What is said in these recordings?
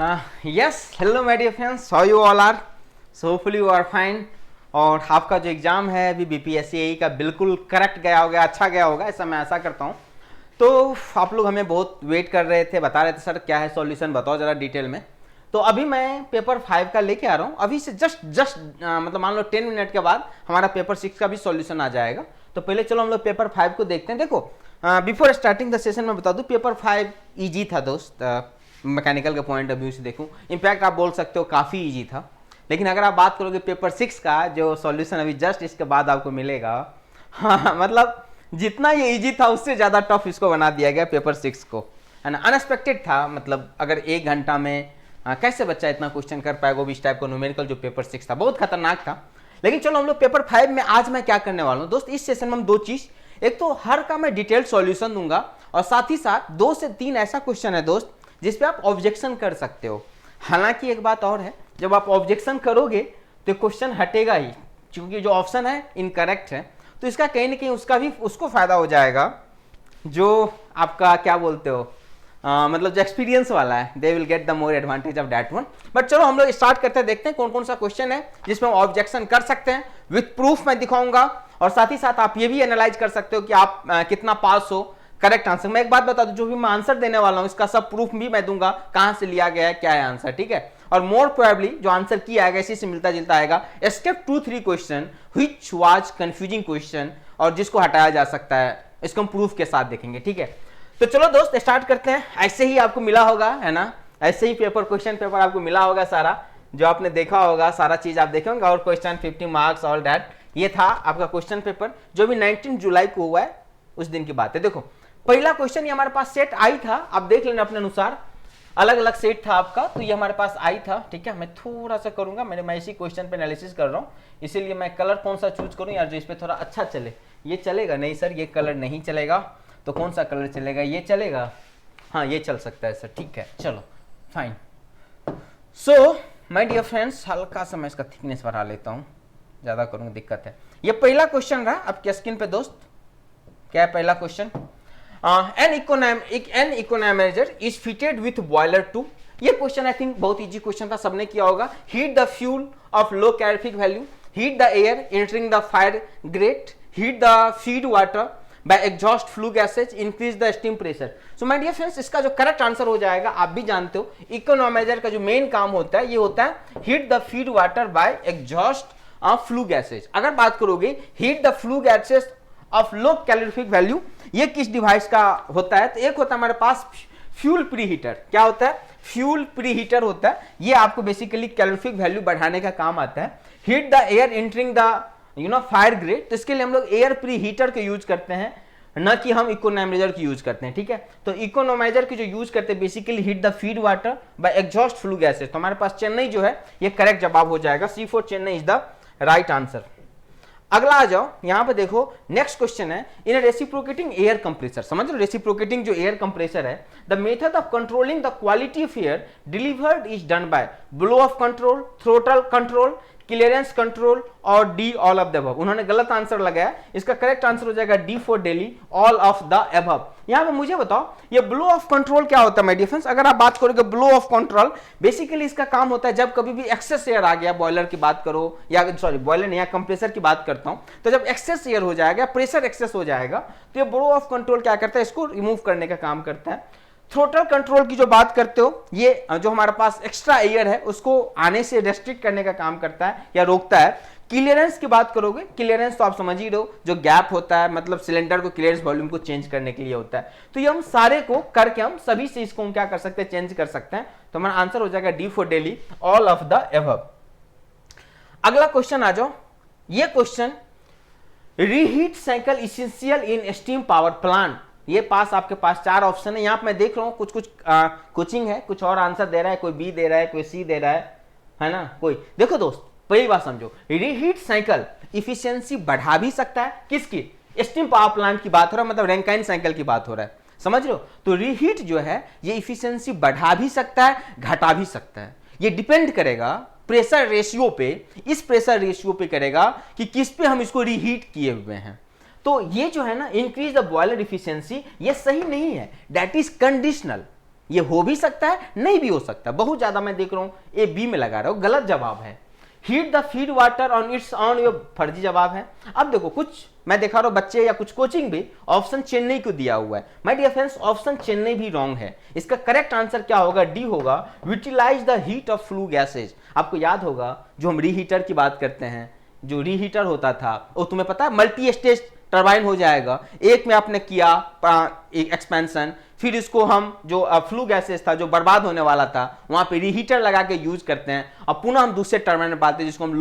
Yes, hello my dear friends, how you all are? So hopefully you are fine. और आपका जो exam है अभी बीपीएससी का बिल्कुल करेक्ट गया होगा, अच्छा गया होगा, ऐसा मैं आशा करता हूँ। तो आप लोग हमें बहुत वेट कर रहे थे, बता रहे थे सर क्या है सॉल्यूशन बताओ ज़रा डिटेल में। तो अभी मैं पेपर 5 का लेके आ रहा हूँ, अभी से जस्ट मतलब मान लो 10 मिनट के बाद हमारा पेपर 6 का भी सॉल्यूशन आ जाएगा। तो पहले चलो हम लोग पेपर 5 को देखते हैं। देखो बिफोर स्टार्टिंग द सेशन में बता दूँ पेपर 5 ईजी था दोस्त, मैकेनिकल के पॉइंट ऑफ व्यू से देखूं, इनफैक्ट आप बोल सकते हो काफ़ी इजी था। लेकिन अगर आप बात करोगे पेपर 6 का जो सॉल्यूशन अभी जस्ट इसके बाद आपको मिलेगा, हाँ मतलब जितना ये इजी था उससे ज़्यादा टफ इसको बना दिया गया पेपर 6 को, है ना। अनएक्सपेक्टेड था, मतलब अगर 1 घंटा में कैसे बच्चा इतना क्वेश्चन कर पाएगा, वो भी इस टाइप का न्यूमेरिकल जो पेपर 6 था बहुत खतरनाक था। लेकिन चलो हम लोग पेपर 5 में आज मैं क्या करने वाला हूँ दोस्त, इस सेशन में हम 2 चीज़, एक तो हर का मैं डिटेल्ड सॉल्यूशन दूंगा और साथ ही साथ 2 से 3 ऐसा क्वेश्चन है दोस्त जिस पे आप ऑब्जेक्शन कर सकते हो। हालांकि एक बात और है, जब आप ऑब्जेक्शन करोगे तो क्वेश्चन हटेगा ही, क्योंकि जो ऑप्शन है इनकरेक्ट है, तो इसका कहीं ना कहीं उसका भी उसको फायदा हो जाएगा जो आपका क्या बोलते हो मतलब जो एक्सपीरियंस वाला है, they will get the more advantage of that one. But चलो हम लोग स्टार्ट करते हैं, देखते हैं कौन कौन सा क्वेश्चन है जिसमें हम ऑब्जेक्शन कर सकते हैं। विथ प्रूफ मैं दिखाऊंगा और साथ ही साथ आप ये भी एनालाइज कर सकते हो कि आप कितना पास हो करेक्ट आंसर। मैं एक बात बता दूं, जो भी मैं आंसर देने वाला हूं इसका सब प्रूफ भी मैं दूंगा, कहां से लिया गया है, क्या है आंसर, ठीक है। और मोर प्रोबेबली जो आंसर किया आएगा इसी से मिलता जुलता आएगा, except 2-3 question which was confusing question और जिसको हटाया जा सकता है, इसको हम प्रूफ के साथ देखेंगे, ठीक है। तो चलो दोस्त स्टार्ट करते हैं। ऐसे ही आपको मिला होगा, है ना, ऐसे ही क्वेश्चन पेपर आपको मिला होगा, सारा जो आपने देखा होगा सारा चीज आप देखे होंगे, और क्वेश्चन 50 मार्क्स ऑल दैट, ये था आपका क्वेश्चन पेपर जो भी 19 जुलाई को हुआ है, उस दिन की बात है। देखो पहला क्वेश्चन ये हमारे पास सेट आई था, आप देख लेना अपने अनुसार, अलग अलग सेट था आपका, तो ये हमारे पास आई था, ठीक है। मैं थोड़ा सा करूंगा, मैं इसी क्वेश्चन पे एनालिसिस कर रहा हूँ, इसीलिए मैं कलर कौन सा चूज करूँ यार जो इस पे थोड़ा अच्छा चले। ये चलेगा नहीं सर, ये कलर नहीं चलेगा, तो कौन सा कलर चलेगा, ये चलेगा, हाँ ये चल सकता है सर, ठीक है चलो fine. So my dear friends, हल्का सा मैं इसका थिकनेस बढ़ा लेता हूँ, ज्यादा करूँगा दिक्कत है। ये पहला क्वेश्चन रहा आपके स्क्रीन पे दोस्त, क्या है पहला question, an economizer is fitted with boiler too। ये क्वेश्चन आई थिंक बहुत इजी क्वेश्चन था, सबने किया होगा। Heat the fuel of low calorific value, heat the air entering the fire grate, heat the feed water by exhaust flue gases, increase the steam pressure. So my dear friends, इसका जो correct answer हो जाएगा, आप भी जानते हो इकोनॉमाइजर का जो मेन काम होता है ये होता है heat the feed water by exhaust flue gases. अगर बात करोगे heat the flu gases of low calorific value, ये किस डिवाइस का होता है, तो एक होता है हमारे पास फ्यूल प्री हीटर। क्या होता है, फ्यूल प्री हीटर होता है, ये आपको बेसिकली कैलोरिफिक वैल्यू बढ़ाने का काम आता है। Heat the air entering the fire great, तो इसके लिए हम लोग एयर प्री हीटर के यूज करते हैं, न कि हम इकोनॉमाइजर की यूज करते हैं, ठीक है। तो इकोनॉमाइजर की जो यूज करते हैं basically heat the feed water by exhaust flue gases, तो हमारे पास चेन्नई जो है ये करेक्ट जवाब हो जाएगा, C4 Chennai is the right answer. अगला आ जाओ, यहां पे देखो नेक्स्ट क्वेश्चन है, इन रेसिप्रोकेटिंग एयर कंप्रेसर, समझ लो रेसिप्रोकेटिंग जो एयर कंप्रेसर है, the method of controlling the quality of air delivered is done by blow off control, throttle control, clearance control और D all of the above. उन्होंने गलत answer लगाया, इसका correct answer हो जाएगा D for Delhi, all of the above. यहां पे मुझे बताओ ये ब्लो ऑफ कंट्रोल क्या होता है माय डियर फ्रेंड्स। अगर आप बात करोगे ब्लो ऑफ कंट्रोल, बेसिकली इसका काम होता है जब कभी भी एक्सेस एयर आ गया, बॉयलर की बात करो या सॉरी बॉयलर नहीं, या कंप्रेसर की बात करता हूं, तो जब एक्सेस एयर हो जाएगा, प्रेशर एक्सेस हो जाएगा, तो ये ब्लो ऑफ कंट्रोल क्या करता है, इसको रिमूव करने का काम करता है। थ्रोटल कंट्रोल की जो बात करते हो, ये जो हमारे पास एक्स्ट्रा एयर है उसको आने से रेस्ट्रिक्ट करने का काम करता है या रोकता है। क्लियरेंस की बात करोगे, क्लियरेंस तो आप समझ ही रहो, जो गैप होता है मतलब सिलेंडर को क्लियरेंस वॉल्यूम को चेंज करने के लिए होता है। तो ये हम सारे को करके हम सभी से इसको हम क्या कर सकते हैं, चेंज कर सकते हैं। तो हमारा आंसर हो जाएगा D for Delhi, all of the above. अगला क्वेश्चन आ जाओ, ये question reheat cycle essential in steam power plant, ये पास आपके पास 4 ऑप्शन है। यहां पे मैं देख रहा हूं कुछ कोचिंग है, कुछ और आंसर दे रहा है, कोई बी दे रहा है, कोई सी दे रहा है ना, कोई। देखो दोस्त पहली बात समझो, रीहीट साइकिल इफिशियंसी बढ़ा भी सकता है, किसकी, स्टीम पावर प्लांट की बात हो रहा है, मतलब रैंकाइन साइकिल की बात हो रहा है, समझ रहे हो। तो रीहीट जो है ये इफिशियंसी बढ़ा भी सकता है, घटा भी सकता है, ये डिपेंड करेगा प्रेशर रेशियो पे, इस प्रेशर रेशियो पे करेगा कि किस पे हम इसको रीहीट किए हुए हैं। तो ये जो है ना इंक्रीज द बॉयलर इफिशियंसी, ये सही नहीं है, दैट इज कंडीशनल, ये हो भी सकता है, नहीं भी हो सकता। बहुत ज्यादा मैं देख रहा हूं ए बी में लगा रहा हूं, गलत जवाब है। Heat the feed water on it's on, ये फर्जी जवाब है। अब देखो कुछ मैं देखा रहा हूं बच्चे या कुछ कोचिंग भी ऑप्शन चेन्नई को दिया हुआ है। My dear friends, option Chennai भी रॉन्ग है। इसका करेक्ट आंसर क्या होगा? डी होगा, utilise the heat of flue gases. आपको याद होगा जो हम रीहीटर की बात करते हैं, जो रीहीटर होता था वो तुम्हें पता है मल्टी स्टेज टरबाइन हो जाएगा। एक में आपने किया एक एक्सपेंशन, फिर इसको हम जो फ्लू गैसेस था जो बर्बाद होने वाला था वहां पे रीहीटर लगा के यूज करते हैं और पुनः हम दूसरे टरबाइन में पाते हैं जिसको हम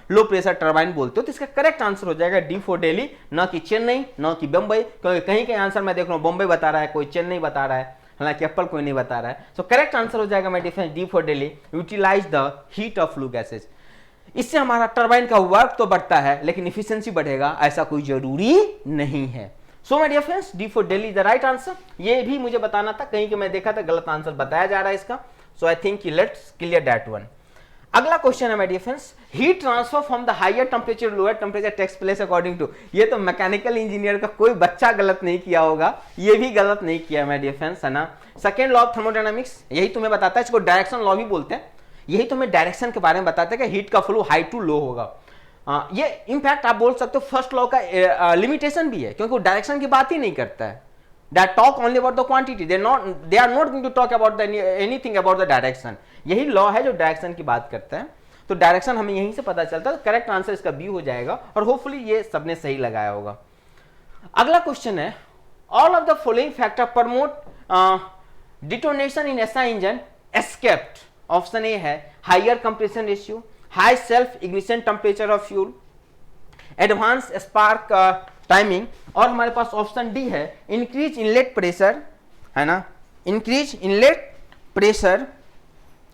लो प्रेशर टरबाइन बोलते हो। तो इसका करेक्ट आंसर हो जाएगा डी फॉर दिल्ली, न कि चेन्नई, न कि बंबई। क्योंकि कहीं कहीं आंसर मैं देख रहा हूँ बंबई बता रहा है, कोई चेन्नई बता रहा है, हालांकि एप्पल कोई नहीं बता रहा है। सो करेक्ट आंसर हो जाएगा my difference D for Delhi, utilise the heat of flue gases. इससे हमारा टरबाइन का वर्क तो बढ़ता है लेकिन इफिशिएंसी बढ़ेगा ऐसा कोई जरूरी नहीं है। So my dear friends, D for Delhi the right answer. ये भी मुझे बताना था, कहीं कि मैं देखा था गलत आंसर बताया जा रहा है इसका। So I think let's clear that one. अगला क्वेश्चन है my dear friends, heat transfer from the higher temperature lower temperature takes place according to. ये तो मैकेनिकल इंजीनियर का कोई बच्चा गलत नहीं किया होगा, ये भी गलत नहीं किया माय डियर फ्रेंड्स, है ना। सेकेंड लॉ ऑफ थर्मोडायनामिक्स यही तुम्हें बताता है, इसको डायरेक्शन लॉ भी बोलते हैं। यही तुम्हें डायरेक्शन के बारे में बताता है कि हीट का फ्लो हाई टू लो होगा। ये इनफैक्ट आप बोल सकते हो फर्स्ट लॉ का लिमिटेशन भी है, क्योंकि वो डायरेक्शन की बात ही नहीं करता है। That talk only about the quantity. They are not going to talk about anything about the direction. यही लॉ है जो डायरेक्शन की बात करता है। तो डायरेक्शन हमें यहीं से पता चलता है। करेक्ट आंसर इसका बी हो जाएगा और होपफुली ये सबने सही लगाया होगा। अगला क्वेश्चन है, all of the following factor promote detonation in SI engine except. Option A है higher compression ratio, high self ignition temperature of fuel, advance spark timing, और हमारे पास ऑप्शन डी है इंक्रीज इनलेट प्रेशर, है ना, increase inlet pressure.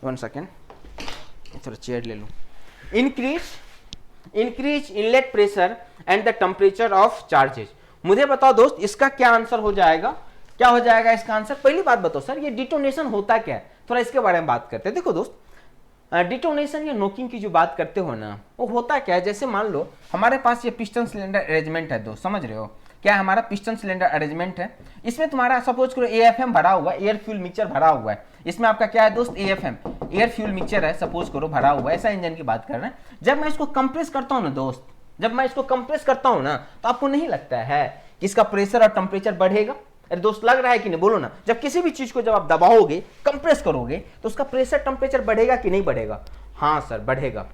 1 second, थोड़ा chair ले लूं। Increase inlet pressure and the temperature of charges. मुझे बताओ दोस्त इसका क्या आंसर हो जाएगा? क्या हो जाएगा इसका आंसर? पहली बात बताओ सर, ये डिटोनेशन होता क्या है, थोड़ा इसके बारे में बात करते हैं। देखो दोस्त, डिटोनेशन या नोकिंग की जो बात करते हो ना, वो होता क्या है, जैसे मान लो हमारे पास ये पिस्टन सिलेंडर अरेंजमेंट है दोस्त, समझ रहे हो क्या? हमारा पिस्टन सिलेंडर अरेंजमेंट है, इसमें तुम्हारा सपोज करो एएफएम भरा हुआ है, एयर फ्यूल मिक्सचर भरा हुआ है। इसमें आपका क्या है दोस्त? एएफएम, एयर फ्यूल मिक्सचर है, सपोज करो भरा हुआ है, ऐसा इंजन की बात कर रहे हैं। जब मैं इसको कंप्रेस करता हूँ ना दोस्त, जब मैं इसको कंप्रेस करता हूँ ना, तो आपको नहीं लगता है कि इसका प्रेशर और टेम्परेचर बढ़ेगा? अरे दोस्त लग रहा है कि नहीं, बोलो ना। जब किसी भी चीज को जब आप दबाओगे, कंप्रेस करोगे, तो उसका प्रेशर टेम्परेचर बढ़ेगा कि नहीं बढ़ेगा? हाँ सर बढ़ेगा,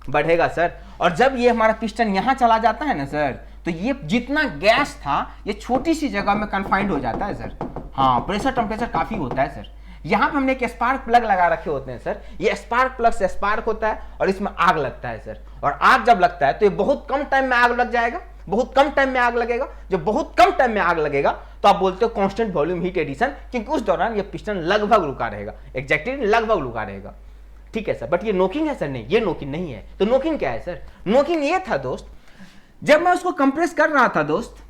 बढ़ेगा सर। और जब ये हमारा पिस्टन यहाँ चला जाता है ना सर, तो ये जितना गैस था ये छोटी सी जगह में कन्फाइंड हो जाता है सर। हाँ, प्रेशर टेम्परेचर काफी होता है सर। यहाँ पे हमने एक स्पार्क प्लग लगा रखे होते हैं सर, ये स्पार्क प्लग से स्पार्क होता है और इसमें आग लगता है सर। और आग जब लगता है तो ये बहुत कम टाइम में आग लग जाएगा, बहुत कम टाइम में आग लगेगा। जब बहुत कम टाइम में आग लगेगा तो आप बोलते हो कांस्टेंट वॉल्यूम हीट एडिशन, क्योंकि उस दौरान ये पिस्टन लगभग रुका रहेगा, एग्जैक्टली लगभग रुका रहेगा। ठीक है सर, बट ये नोकिंग है सर? नहीं, ये नोकिंग नहीं है। तो नोकिंग क्या है सर? नोकिंग ये था दोस्त, जब मैं उसको कंप्रेस कर रहा था दोस्त,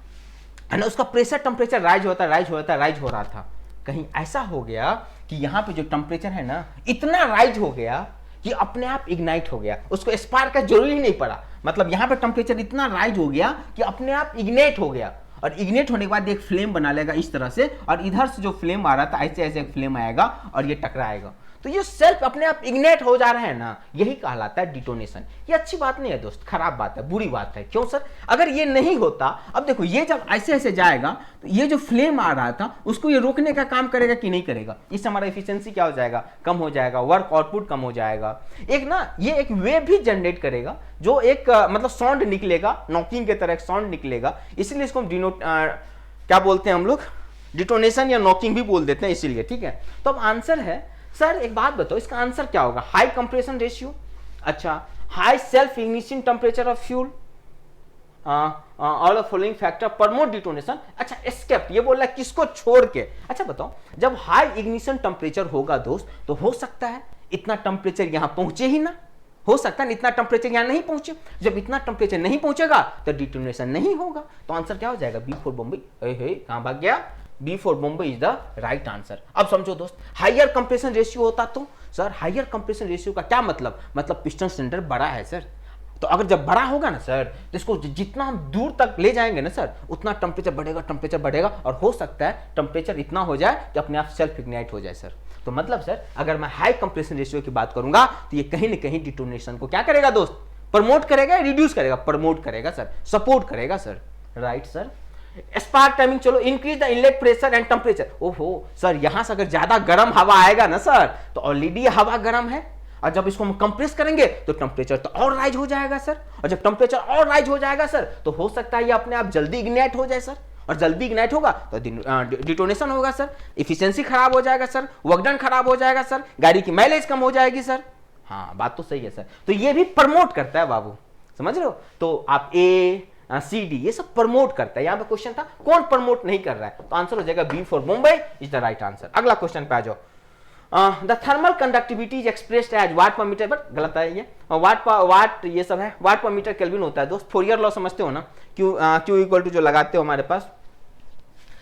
है ना, उसका प्रेशर टेम्परेचर राइज हो रहा था। कहीं ऐसा हो गया कि यहाँ पे जो टेम्परेचर है ना, इतना राइज हो गया कि अपने आप इग्नाइट हो गया, उसको स्पार्क का जरूरी ही नहीं पड़ा। मतलब यहाँ पे टेम्परेचर इतना राइज हो गया कि अपने आप इग्नाइट हो गया, और इग्नेट होने के बाद एक फ्लेम बना लेगा इस तरह से, और इधर से जो फ्लेम आ रहा था ऐसे ऐसे एक फ्लेम आएगा और ये टकराएगा। तो ये सेल्फ अपने आप इग्नेट हो जा रहा है ना, यही कहलाता है डिटोनेशन। ये अच्छी बात नहीं है दोस्त, खराब बात है, बुरी बात है। क्यों सर? अगर ये नहीं होता, अब देखो ये जब ऐसे ऐसे जाएगा तो ये जो फ्लेम आ रहा था उसको ये रोकने का काम करेगा कि नहीं करेगा? इससे हमारा एफिशिएंसी क्या हो जाएगा? कम हो जाएगा, वर्क आउटपुट कम हो जाएगा। एक ना ये एक वेव भी जनरेट करेगा, जो एक मतलब साउंड निकलेगा, नॉकिंग की तरह एक साउंड निकलेगा। इसलिए इसको क्या बोलते हैं हम लोग? डिटोनेशन या नॉकिंग भी बोल देते हैं इसीलिए। ठीक है, तो अब आंसर है सर, एक बात बताओ इसका आंसर क्या होगा? हाई कंप्रेशन रेशियो, अच्छा, high self ignition temperature of fuel, all of following factor promote detonation. अच्छा, एस्केप ये बोल रहा है किसको छोड़ के? अच्छा बताओ, जब हाई इग्निशन टेम्परेचर होगा दोस्त, तो हो सकता है इतना टेम्परेचर यहां पहुंचे ही ना, हो सकता है इतना टेम्परेचर यहां नहीं पहुंचे। जब इतना टेम्परेचर नहीं पहुंचेगा तो डिटोनेशन नहीं होगा। तो आंसर क्या हो जाएगा? B for Bombay. कहां भाग गया? B for Bombay is the right answer. अब समझो दोस्त, हायर कंप्रेशन रेशियो होता तो सर, हायर कंप्रेशन रेशियो का क्या मतलब? मतलब पिस्टन सिलेंडर बड़ा है सर, तो अगर जब बड़ा होगा ना सर, तो इसको जितना हम दूर तक ले जाएंगे ना सर, उतना टेम्परेचर बढ़ेगा और हो सकता है टेम्परेचर इतना हो जाए कि अपने आप सेल्फ इग्नाइट हो जाए सर। तो मतलब सर अगर मैं हाई कंप्रेशन रेशियो की बात करूंगा तो ये कहीं ना कहीं डिटोनेशन को क्या करेगा दोस्त, प्रमोट करेगा, रिड्यूस करेगा, प्रमोट करेगा सर, सपोर्ट करेगा sir, right sir. Spark timing, चलो increase the inlet pressure and temperature. ओहो सर, यहां से अगर ज्यादा गर्म हवा आएगा ना सर, तो ऑलरेडी हवा गर्म है और जब इसको हम कंप्रेस करेंगे तो टेम्परेचर तो और राइज हो जाएगा सर, और जब टेम्परेचर और राइज हो जाएगा सर तो हो सकता है ये अपने आप जल्दी इग्नाइट हो जाए सर, और जल्दी इग्नाइट होगा तो डिटोनेशन होगा सर, इफिशिएंसी खराब हो जाएगा सर, वर्क डन खराब हो जाएगा सर, गाड़ी की माइलेज कम हो जाएगी सर। हाँ बात तो सही है सर। तो ये भी प्रमोट करता है बाबू, समझ रहे हो। तो आप ए सी डी ये सब प्रमोट करता है। यहां पे क्वेश्चन था कौन प्रमोट नहीं कर रहा है, तो आंसर हो जाएगा B for Mumbai is the right answer. अगला क्वेश्चन पे आ जाओ। The thermal conductivity is expressed as watt per metre, but गलत है ये, वाट ये सब है, वाट पर मीटर केल्विन होता है दोस्त। फोरियर लॉ समझते हो ना, क्यू इक्वल टू जो लगाते हो हमारे पास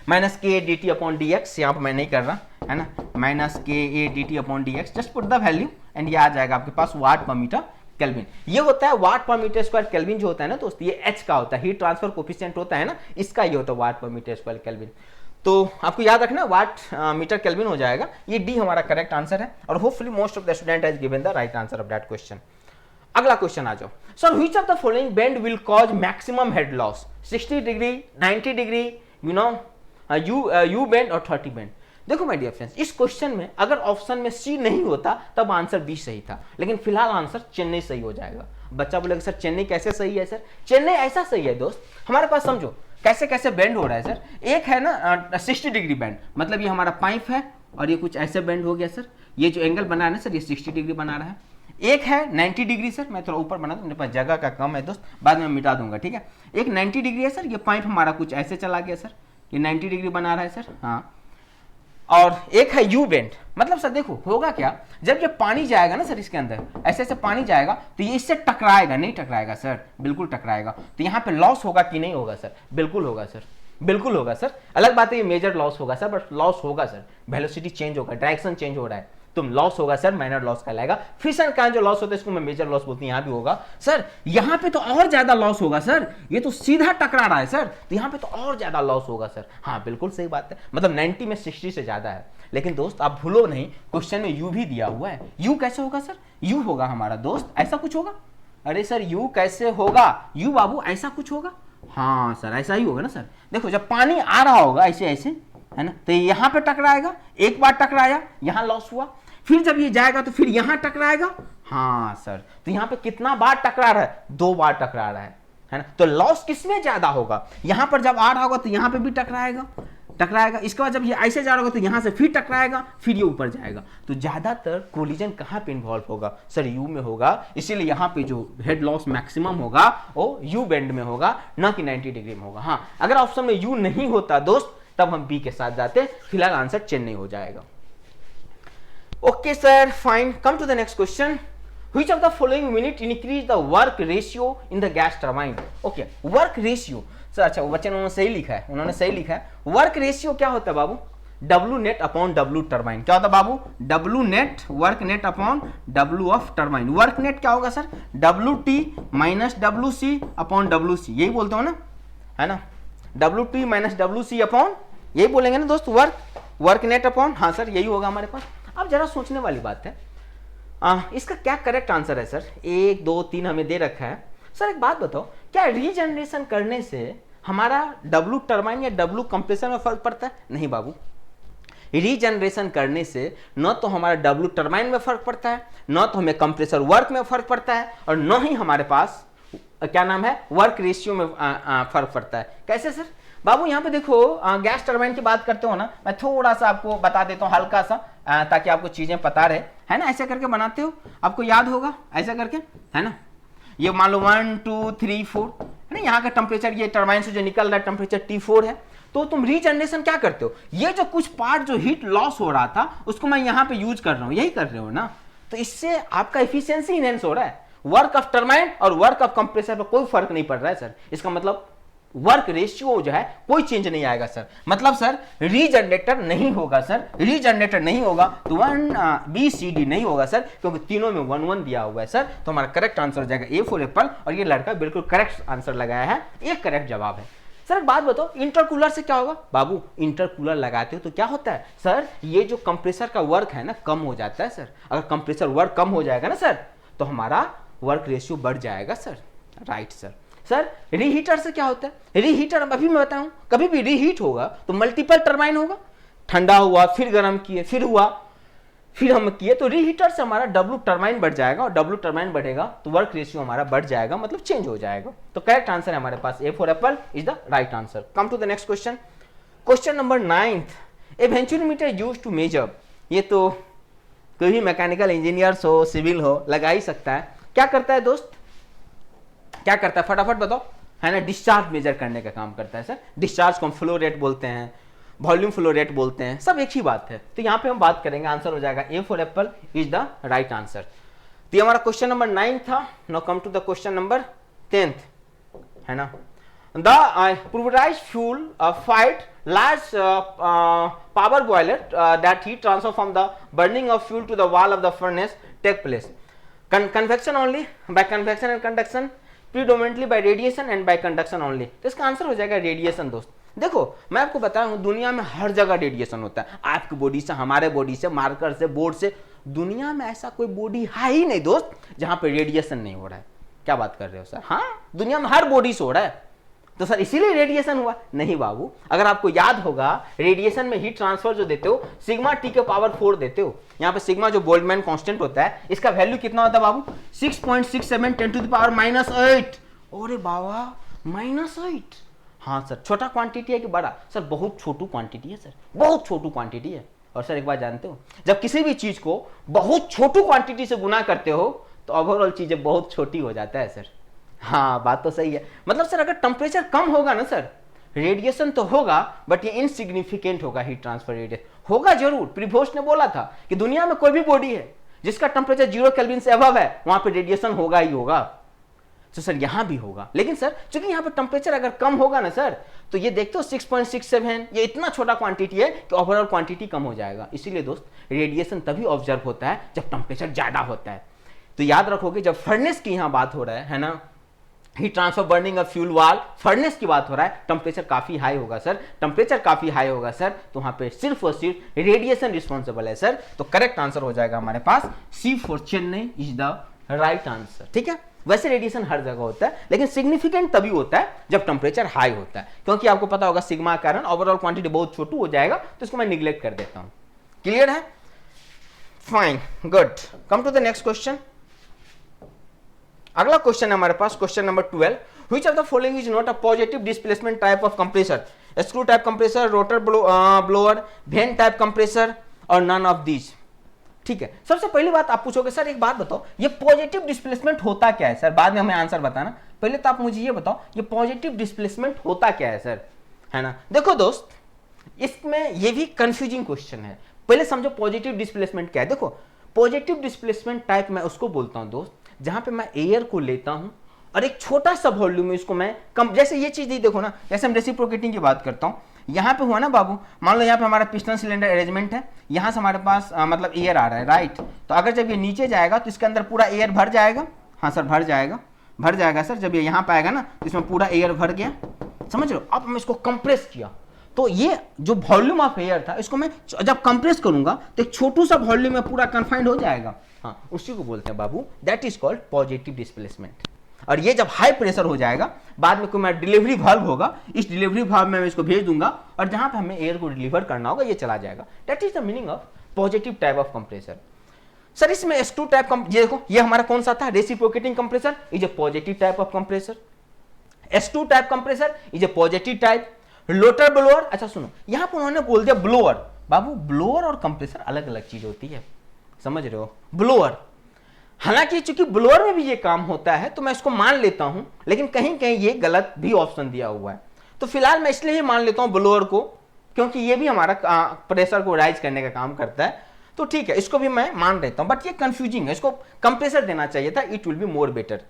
माइनस के D T upon D x, यहाँ पर मैं नहीं कर रहा है ना, माइनस के A D T upon D x, just put the value and ये आ जाएगा आपके पास वाट पर मीटर केल्विन। ये होता है वाट पर मीटर स्क्वायर केल्विन जो होता है ना दोस्त, ये एच का होता है, हीट ट्रांसफर कोफिशिएंट होता है ना, इसका ये होता है वाट पर मीटर स्क्वायर केल्विन। तो आपको याद रखना वाट मीटर केल्विन हो जाएगा, ये डी हमारा करेक्ट आंसर है, और hopefully most of the student has given the right answer of that question. अगला क्वेश्चन आ जाओ। Sir which of the following bend will cause maximum head loss, 60 degree, 90 degree, you know you bend और 30 bend. देखो my dear friends, इस question में अगर option में सी नहीं होता तब आंसर बी सही था, लेकिन फिलहाल आंसर चेन्नई सही हो जाएगा। बच्चा बोलेगा सर चेन्नई कैसे सही है सर, चेन्नई ऐसा सही है दोस्त, हमारे पास समझो कैसे कैसे बेंड हो रहा है सर। एक है ना 60 डिग्री बेंड, मतलब ये हमारा पाइप है और ये कुछ ऐसे बेंड हो गया सर, ये जो एंगल बना रहा है सर ये 60 डिग्री बना रहा है। एक है 90 डिग्री सर, मैं थोड़ा ऊपर बना दूं, मेरे पास जगह का कम है दोस्त, बाद में मिटा दूंगा, ठीक है। एक 90 डिग्री है सर, ये पाइप हमारा कुछ ऐसे चला गया सर, ये 90 डिग्री बना रहा है सर, हाँ। और एक है यू बेंड, मतलब सर देखो होगा क्या, जब ये पानी जाएगा ना सर इसके अंदर, ऐसे ऐसे पानी जाएगा तो ये इससे टकराएगा, नहीं टकराएगा सर, बिल्कुल टकराएगा। तो यहाँ पे लॉस होगा कि नहीं होगा सर, बिल्कुल होगा सर, बिल्कुल होगा सर। अलग बात है ये मेजर लॉस होगा सर, बट लॉस होगा सर, वेलोसिटी चेंज होगा, डायरेक्शन चेंज हो रहा है, तो लॉस होगा सर, माइनर लॉस कहलाएगा। फिशन का जो लॉस होता है इसको मैं मेजर लॉस बोलती हूँ, यहाँ भी होगा सर। यहाँ पे तो और ज्यादा लॉस होगा सर, ये तो सीधा टकरा रहा है सर, तो यहाँ पे तो और ज्यादा लॉस होगा सर। हाँ बिल्कुल सही बात है, मतलब 90 में 60 से ज्यादा है। लेकिन दोस्त आप भूलो नहीं, क्वेश्चन में यू भी दिया हुआ है, यू कैसे होगा सर, यू होगा हमारा दोस्त, ऐसा कुछ होगा। अरे सर यू कैसे होगा, यू बाबू ऐसा कुछ होगा, हाँ सर ऐसा ही होगा ना सर। देखो जब पानी आ रहा होगा ऐसे ऐसे है ना, तो यहाँ पे टकराएगा, एक बार टकराया यहाँ लॉस हुआ, फिर जब ये जाएगा तो फिर यहां टकराएगा, हाँ सर। तो यहां पे कितना बार टकरा रहा है, 2 बार टकरा रहा है ना। तो लॉस किसमें ज्यादा होगा, यहां पर जब आ रहा होगा तो यहां पे भी टकराएगा, इसके बाद जब ये ऐसे जा रहा होगा तो यहां से फिर टकराएगा, फिर ये ऊपर जाएगा। तो ज्यादातर कोलिजन कहां पे इन्वॉल्व होगा सर, यू में होगा, इसीलिए यहां पे जो हेड लॉस मैक्सिमम होगा वो यू बेंड में होगा, ना कि 90 डिग्री में होगा। हाँ अगर ऑप्शन में यू नहीं होता दोस्त तब हम बी के साथ जाते, फिलहाल आंसर चेन्नई हो जाएगा। Okay sir, fine. Come to the next question. Which of the following unit increase the work ratio in the gas turbine? Okay, work ratio. Sir अच्छा बच्चे ने सही लिखा है, उन्होंने सही लिखा है। वर्क रेशियो क्या होता है बाबू, W net upon W turbine. क्या होता है बाबू, W net, work net upon W of turbine. Work net क्या होगा sir, WT minus WC upon WC, यही बोलते हो ना, है ना, WT माइनस WC अपॉन, यही बोलेंगे ना दोस्त, वर्क नेट अपॉन, हाँ सर यही होगा हमारे पास। अब जरा सोचने वाली बात है, इसका क्या करेक्ट आंसर है सर, 1 2 3 हमें दे रखा है। सर एक बात बताओ, क्या रीजनरेशन करने से हमारा W टर्बाइन या W कंप्रेसर में फर्क पड़ता है? नहीं बाबू, रीजनरेशन करने से न तो हमारा W टर्बाइन में फर्क पड़ता है, न तो हमें कंप्रेसर वर्क में फर्क पड़ता है, और न ही हमारे पास क्या नाम है वर्क रेशियो में फर्क पड़ता है। कैसे सर बाबू, यहाँ पे देखो गैस टर्बाइन की बात करते हो ना, मैं थोड़ा सा आपको बता देता हूँ हल्का सा, ताकि आपको चीजें पता रहे, है ना। ऐसे करके बनाते हो, आपको याद होगा ऐसा करके, है ना। ये मान लो 1 2 3 4 है ना, यहाँ का टेम्परेचर, ये टर्बाइन से जो निकल रहा है टेम्परेचर T4 है। तो तुम रीजनरेशन क्या करते हो, ये जो कुछ पार्ट जो हीट लॉस हो रहा था उसको मैं यहाँ पे यूज कर रहा हूँ, यही कर रहे हो ना। तो इससे आपका एफिशिएंसी इनहेंस हो रहा है। वर्क ऑफ टर्बाइन और वर्क ऑफ कंप्रेसर पर कोई फर्क नहीं पड़ रहा है सर। इसका मतलब वर्क रेशियो जो है कोई चेंज नहीं आएगा सर। मतलब सर रीजनरेटर नहीं होगा सर, रीजनरेटर नहीं होगा तो 1BCD नहीं होगा सर, क्योंकि तीनों में 1 1 दिया हुआ है सर। तो हमारा करेक्ट आंसर हो जाएगा ए फॉर एप्पल, और ये लड़का बिल्कुल करेक्ट आंसर लगाया है, एक करेक्ट जवाब है। सर एक बात बताओ, इंटरकूलर से क्या होगा? बाबू इंटरकूलर लगाते हो तो क्या होता है सर, ये जो कंप्रेसर का वर्क है ना कम हो जाता है सर। अगर कंप्रेसर वर्क कम हो जाएगा ना सर तो हमारा वर्क रेशियो बढ़ जाएगा sir. Right sir. Sir reheater से क्या होता है? रीहीटर अभी मैं बताऊं, कभी भी रीहीट होगा तो मल्टीपल टरबाइन होगा, ठंडा हुआ फिर गर्म किए फिर हुआ फिर हम किए, तो रीहीटर से हमारा डब्ल्यू टरबाइन बढ़ जाएगा, और डब्ल्यू टरबाइन बढ़ेगा तो वर्क रेशियो हमारा बढ़ जाएगा, मतलब चेंज हो जाएगा। तो करेक्ट आंसर है हमारे पास A for apple is the right answer. Come to the next question, question number 9th। A venturimeter used to measure, ये तो कोई भी मैकेनिकल इंजीनियर्स हो सिविल हो लगा ही सकता है। क्या करता है दोस्त, क्या करता है फटाफट बताओ, है ना? डिस्चार्ज मेजर करने का काम करता है सर। डिस्चार्ज को हम फ्लो रेट बोलते हैं, वॉल्यूम फ्लो रेट बोलते हैं, सब एक ही बात है। तो यहाँ पे हम बात करेंगे, आंसर हो जाएगा A for apple is the right answer. तो ये हमारा क्वेश्चन नंबर 9 था। Now come to the question number 10th, है ना? The pulverized fuel fired large power boiler that heat transfer from the burning of fuel to the wall of the furnace take place. Convection only, by convection and conduction, predominantly by radiation and by conduction only. तो इसका answer हो जाएगा radiation. दोस्त देखो मैं आपको बताया हूँ दुनिया में हर जगह रेडिएशन होता है, आपकी बॉडी से, हमारे बॉडी से, मार्कर से, बोर्ड से, दुनिया में ऐसा कोई बॉडी है ही नहीं दोस्त जहां पे रेडिएशन नहीं हो रहा है। क्या बात कर रहे हो सर? हाँ दुनिया में हर बॉडी से हो रहा है, तो सर इसीलिए रेडिएशन हुआ? नहीं बाबू, अगर आपको याद होगा रेडिएशन में हीट ट्रांसफर जो देते हो सिग्मा टी के पावर 4 देते हो। यहाँ पे सिग्मा जो बोल्ट्जमैन कांस्टेंट होता है इसका वैल्यू कितना होता है बाबू? 6.67 10 टू द पावर -8। अरे बाबा -8। हाँ सर, छोटा क्वांटिटी है कि बड़ा? सर बहुत छोटू क्वांटिटी है सर, बहुत छोटू क्वांटिटी है। और सर एक बात जानते हो, जब किसी भी चीज को बहुत छोटू क्वांटिटी से गुना करते हो तो ओवरऑल चीजें बहुत छोटी हो जाता है सर। हाँ बात तो सही है। मतलब सर अगर टेम्परेचर कम होगा ना सर, रेडिएशन तो होगा बट ये इनसिग्निफिकेंट होगा, हीट ट्रांसफर रेडिएशन होगा जरूर। प्रीवोस्ट ने बोला था कि दुनिया में कोई भी बॉडी है जिसका टेम्परेचर 0 केल्विन से अबव है वहां पे रेडिएशन होगा ही होगा। तो सर यहां भी होगा, लेकिन सर चूंकि यहां पे टेम्परेचर अगर कम होगा ना सर तो ये देखते हो 6.67 ये इतना छोटा क्वांटिटी है कि ओवरऑल क्वांटिटी कम हो जाएगा। इसीलिए दोस्त रेडिएशन तभी ऑब्जर्व होता है जब टेम्परेचर ज्यादा होता है। तो याद रखोगे जब फर्नेस की यहां बात हो रहा है ना, heat transfer burning of fuel wall, furnace की बात हो रहा है, टेम्परेचर काफी हाई होगा सर, टेम्परेचर काफी हाई होगा सर, तो वहां पे सिर्फ और सिर्फ रेडिएशन रिस्पॉन्सिबल है सर। तो करेक्ट आंसर हो जाएगा हमारे पास C for Chennai is the right answer. ठीक है, वैसे रेडिएशन हर जगह होता है लेकिन सिग्निफिकेंट तभी होता है जब टेम्परेचर हाई होता है, क्योंकि आपको पता होगा सिग्मा के कारण ओवरऑल क्वांटिटी बहुत छोटू हो जाएगा, तो इसको मैं निग्लेक्ट कर देता हूं। क्लियर है? Fine, good. Come to the next question. अगला क्वेश्चन है हमारे पास question number 12। Which of the following is not a positive displacement type of compressor? Screw type compressor, rotor blower, vane type compressor और none of these. ठीक है, सबसे पहली बात आप पूछोगे सर एक बात बताओ ये पॉजिटिव डिस्प्लेसमेंट होता क्या है? सर बाद में हमें आंसर बताना, पहले तो आप मुझे ये बताओ ये पॉजिटिव डिस्प्लेसमेंट होता क्या है सर, है ना? देखो दोस्त इसमें ये भी कंफ्यूजिंग क्वेश्चन है। पहले समझो पॉजिटिव डिस्प्लेसमेंट क्या है। देखो पॉजिटिव डिस्प्लेसमेंट टाइप मैं उसको बोलता हूं दोस्त जहां पे मैं एयर को लेता हूं और एक छोटा सा वॉल्यूम में इसको मैं कम, जैसे ये चीज देखो ना, जैसे हम रेसिप्रोकेटिंग की बात करता हूं, यहां पे हुआ ना बाबू, मान लो यहां पे हमारा पिस्टन सिलेंडर अरेंजमेंट है, यहां से हमारे पास मतलब एयर आ रहा है, राइट? तो अगर जब ये नीचे जाएगा तो इसके अंदर पूरा एयर भर जाएगा। हाँ सर भर जाएगा सर। जब ये यहां पे आएगा ना तो इसमें पूरा एयर भर गया, समझ लो। अब हम इसको कंप्रेस किया तो ये जो वॉल्यूम ऑफ एयर था इसको मैं जब कंप्रेस करूंगा तो एक छोटू सा वॉल्यूम में पूरा कन्फाइंड हो जाएगा। हाँ उसी को बोलते हैं बाबू, that is called positive displacement. और ये जब हाई प्रेशर हो जाएगा बाद में कोई मेरा डिलीवरी वाल्व होगा, इस डिलीवरी वाल्व में मैं इसको भेज दूंगा और जहां पे हमें एयर को डिलीवर करना होगा ये चला जाएगा। That is the meaning of positive type of compressor. Sir इसमें S2 टाइप ये देखो, ये हमारा कौन सा था? Reciprocating compressor is a positive type of compressor. S2 type compressor is a positive type. Rotor blower, अच्छा सुनो यहां पर उन्होंने बोल दिया ब्लोअर। बाबू ब्लोअर और कंप्रेसर अलग अलग चीज होती है, समझ रहे हो? ब्लोअर, हालांकि चूंकि ब्लोअर में भी ये काम होता है तो मैं इसको मान लेता हूं, लेकिन कहीं कहीं ये गलत भी ऑप्शन दिया हुआ है, तो फिलहाल मैं इसलिए ही मान लेता हूं ब्लोअर को, क्योंकि ये भी हमारा प्रेशर को राइज करने का काम करता है। तो ठीक है इसको भी मैं मान लेता हूं, बट ये कंफ्यूजिंग है, इसको कंप्रेसर देना चाहिए था, it will be more better.